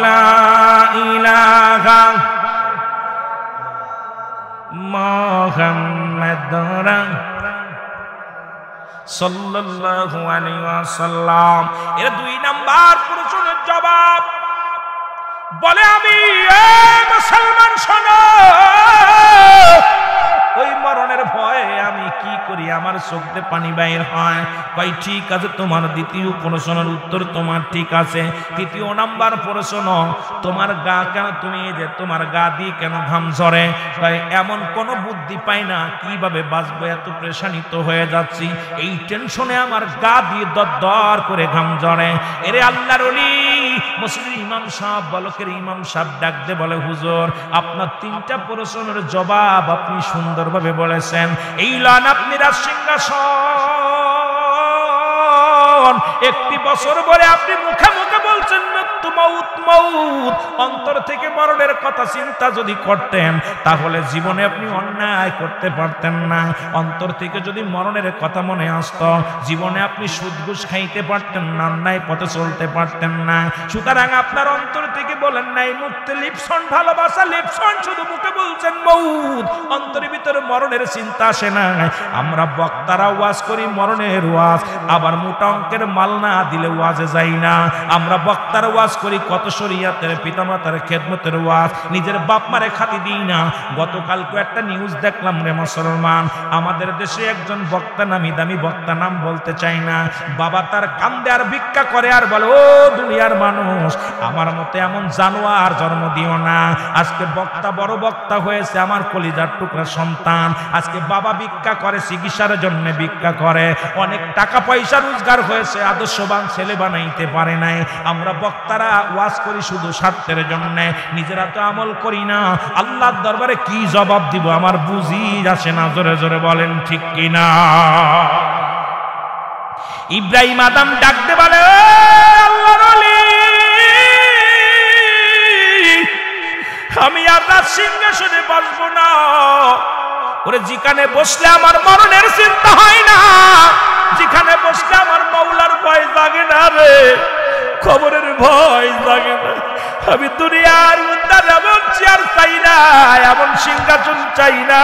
লা ইলাহা মুহাম্মাদুর সাল্লাল্লাহু আলাইহি ওয়াসাল্লাম। এর 2 নাম্বার প্রশ্নের জবাব। বলে আমি মুসলমান শোনো, ওই মরণের ভয়ে আমি কি করি, আমার চোখ দিয়ে পানি বাইর হয়। কই ঠিক আছে, তোমার 2য় প্রশ্নের উত্তর তোমার ঠিক আছে। 3য় নাম্বার প্রশ্ন, তোমার গা কেন, তুমি যে তোমার গা দিয়ে কেন ঘাম ঝরে? কই এমন কোন বুদ্ধি পাই না, কিভাবে বাঁচবো, এত পেরেশানিত হয়ে যাচ্ছি, এই টেনশনে আমার গা দিয়ে দরদর করে ঘাম ঝরে। এরে আল্লাহর ওলি মুসলিম ইমাম সাহেব, বলকের ইমাম সাহেব ডাক দে বলে, হুজুর আপনার 3টা প্রশ্নের জবাব আপনি সুন্দরভাবে বলেছেন, এই লান আপনি রাজসিংহাসন 1 বছর পরে আপনি মুখে মুখে বলছেন মৃত্যু মউত মউত, অন্তর থেকে মরণের কথা চিন্তা যদি করতেন তাহলে জীবনে আপনি অন্যায় করতে পারতেন না। অন্তর থেকে যদি মরণের কথা মনে আসতো, জীবনে আপনি সুদ ঘুষ খাইতে পারতেন না, অন্যায় পথে চলতে পারতেন না। সুতরাং আপনার অন্তর থেকে বলেন নাই মুক্তি লিপসন, ভালোবাসা লিপসন, শুধু মুখে বলছেন মউত, অন্তরের ভিতরে মরণের চিন্তা আসে না। আমরা বক্তারা ওয়াজ করি মরণের ওয়াজ, আবার মোটা অঙ্কের মাল না দিলে ওয়াজে যাই না। আমরা বক্তারা ওয়াজ করি কত শরীয়তের পিতামাতার খেদমতের ওয়াজ, নিজের বাপ মারে খাতি দিই না। গতকালকে একটা নিউজ দেখলাম রে মুসলমান, আমাদের দেশে একজন বক্তা, নামি দামি বক্তা, নাম বলতে চাই না, বাবা তার কান্দে আর ভিক্ষা করে আর বলে, ও দুনিয়ার মানুষ, আমার মতে এমন জানোয়ার জন্ম দিও না। আজকে বক্তা বড় বক্তা হয়েছে, আমার কলিজার টুকরা সন্তান, আজকে বাবা ভিক্ষা করে, চিকিৎসার জন্য ভিক্ষা করে, অনেক টাকা পয়সা রোজগার হয়েছে, আদর্শবান ছেলে বানাইতে পারে নাই। আমরা বক্তারা ওয়াজ করি শুধু স্বার্থের জন্য, নিজেরা তো আমল করি না। আল্লাহর দরবারে কি জবাব দিব আমার বুঝি আসে না, জোরে জোরে বলেন ঠিক কিনা। ইব্রাহিম আদম ডাকতে বলে, আল্লাহর ওলি, আমি আর সিংহাসনে বসবো না। ওরে যেখানে বসলে আমার মরণের চিন্তা হয় না, যেখানে বসলে আমার মাওলার ভয় জাগে না রে, খবরের ভয় জাগে না। আমি দুনিয়ার মধ্যে এমন চেয়ার চাই না, এমন সিংহাসন চাই না।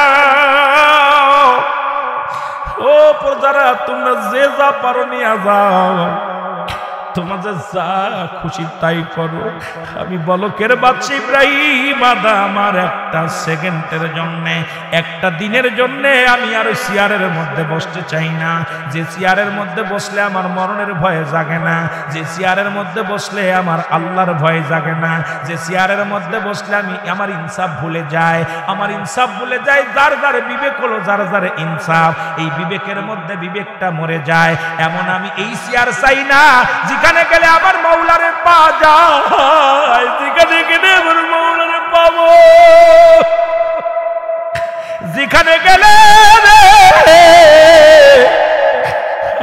ও প্রজারা, তোমরা যে যা পারো নিয়ে যাও, তোমাদের যা খুশি তাই করো। আমি বলকের বাদশা ইব্রাহিম আদা আমার একটা সেকেন্ডের জন্য, একটা দিনের জন্য আমি আর চেয়ারের মধ্যে বসতে চাই না। যে চেয়ারের মধ্যে বসলে আমার মরণের ভয় জাগে না, যে চেয়ারের মধ্যে বসলে আমার আল্লাহর ভয় জাগে না, যে চেয়ারের মধ্যে বসলে আমি আমার ইনসাফ ভুলে যাই, আমার ইনসাফ ভুলে যাই। যার যার বিবেক হলো যার যার ইনসাফ, এই বিবেকের মধ্যে বিবেকটা মরে যায়, এমন আমি এই চেয়ার চাই না যেখানে গেলে আমার মাওলারে পাওয়া যায়, যেখানে গেলে আমার মাওলারে পাবো, যেখানে গেলে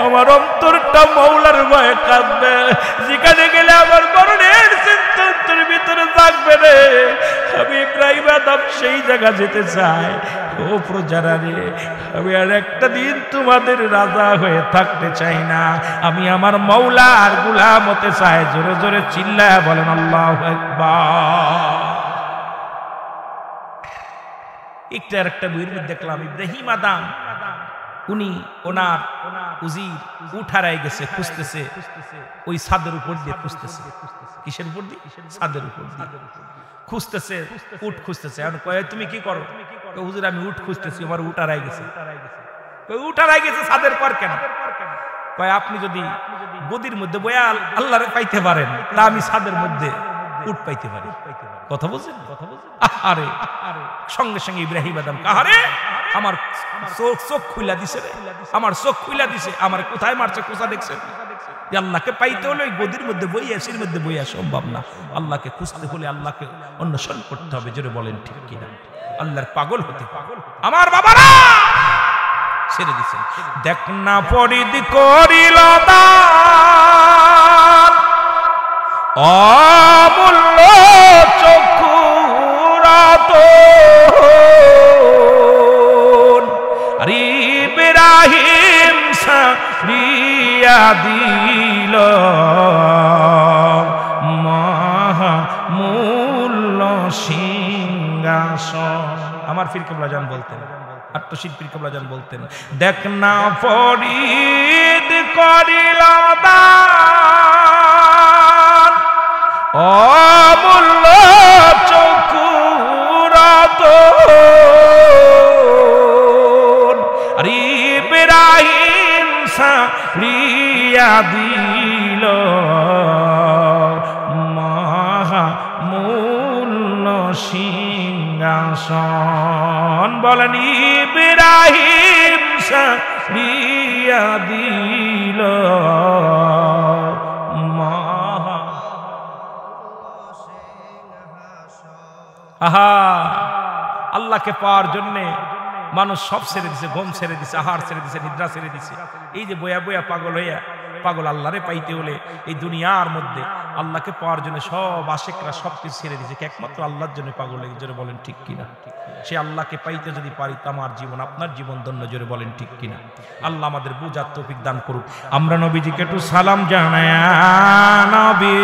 আমার অন্তরটা মাওলার ভয়ে কাঁদবে, যেখানে গেলে আমার মরণের চিন্তা অন্তরের ভিতরে থাকবে রে। আমি ইব্রাহিম আদম সেই জায়গা যেতে চাই। ও প্রজারা রে, আমি আর একটা দিন তোমাদের রাজা হয়ে থাকতে চাই না, আমি আমার মাওলার গোলাম হতে চাই। জোরে জোরে চিল্লায়া বলেন আল্লাহু আকবার। একটা আরেকটা বইয়ের মধ্যে দেখলাম ইব্রাহিম আদম উনি ওনার উজির উট হারায় গেছে, খুঁজতেছে ওই ছাদের উপর দিয়ে খুঁজতেছে। কিসের উপর দিয়ে? ছাদের উপর দিয়ে খুঁজতেছে, উট খুঁজতেছে। এখন কয় তুমি কি করো? হুজুর আমি উট খুঁজতেছি, আমার উট হারায় গেছে। উট হারায় গেছে ছাদের পর কেন? কয় আপনি যদি গদির মধ্যে বয়া আল্লাহরে পাইতে পারেন, তা আমি ছাদের মধ্যে উট পাইতে পারি। কথা বলছেন? আরে সঙ্গে সঙ্গে ইব্রাহিম আদম কাহারে আমার চোখ খুইলা দিছে রে, আমার চোখ খুইলা দিছে। আমার কোথায় মারছে, কোথা দেখছেন? আল্লাহকে পাইতে হলে ওই গদির মধ্যে বইয়া, এসির মধ্যে বইয়া সম্ভব না। আল্লাহকে খুঁজতে হলে আল্লাহকে অন্বেষণ করতে হবে। জোরে বলেন ঠিক কিনা? আল্লাহর পাগল হতে আমার বাবারা ছেড়ে দিচ্ছেন। দেখ না পরিদ করিল দান, অমূল্য চক্ষুরাত ইব্রাহিম সারিয়া দিল মহামূল্য সিংহাসন। আমার পীর কেবলা জান বলতেন, আত্মশির পীর কেবলা জান বলতেন, দেখ না ফরিদ করিল দান, অমূল্য চক্ষুরাত ইব্রাহিম সারিয়া দিল মহামূল্য সিংহাসন। বলেন ইব্রাহিম সারিয়া দিল আহা। আল্লাহকে পাওয়ার জন্যে মানুষ সব ছেড়ে দিছে, ঘুম ছেড়ে দিছে, আহার ছেড়ে দিছে, নিদ্রা ছেড়ে দিছে। এই যে বয়া বয়া পাগল হইয়া, পাগল আল্লাহরে পাইতে হলে এই দুনিয়ার মধ্যে আল্লাহকে পাওয়ার জন্য সব আশেকরা সব কিছু ছেড়ে দিছে, একমাত্র আল্লাহর জন্য পাগল হয়ে। জোরে বলেন ঠিক কিনা? সে আল্লাহকে পাইতে যদি পারি তো আমার জীবন আপনার জীবন ধন্য। জোরে বলেন ঠিক কিনা? আল্লাহ আমাদের বুঝার তৌফিক দান করুক। আমরা নবীজিকে একটু সালাম জানাই। নবী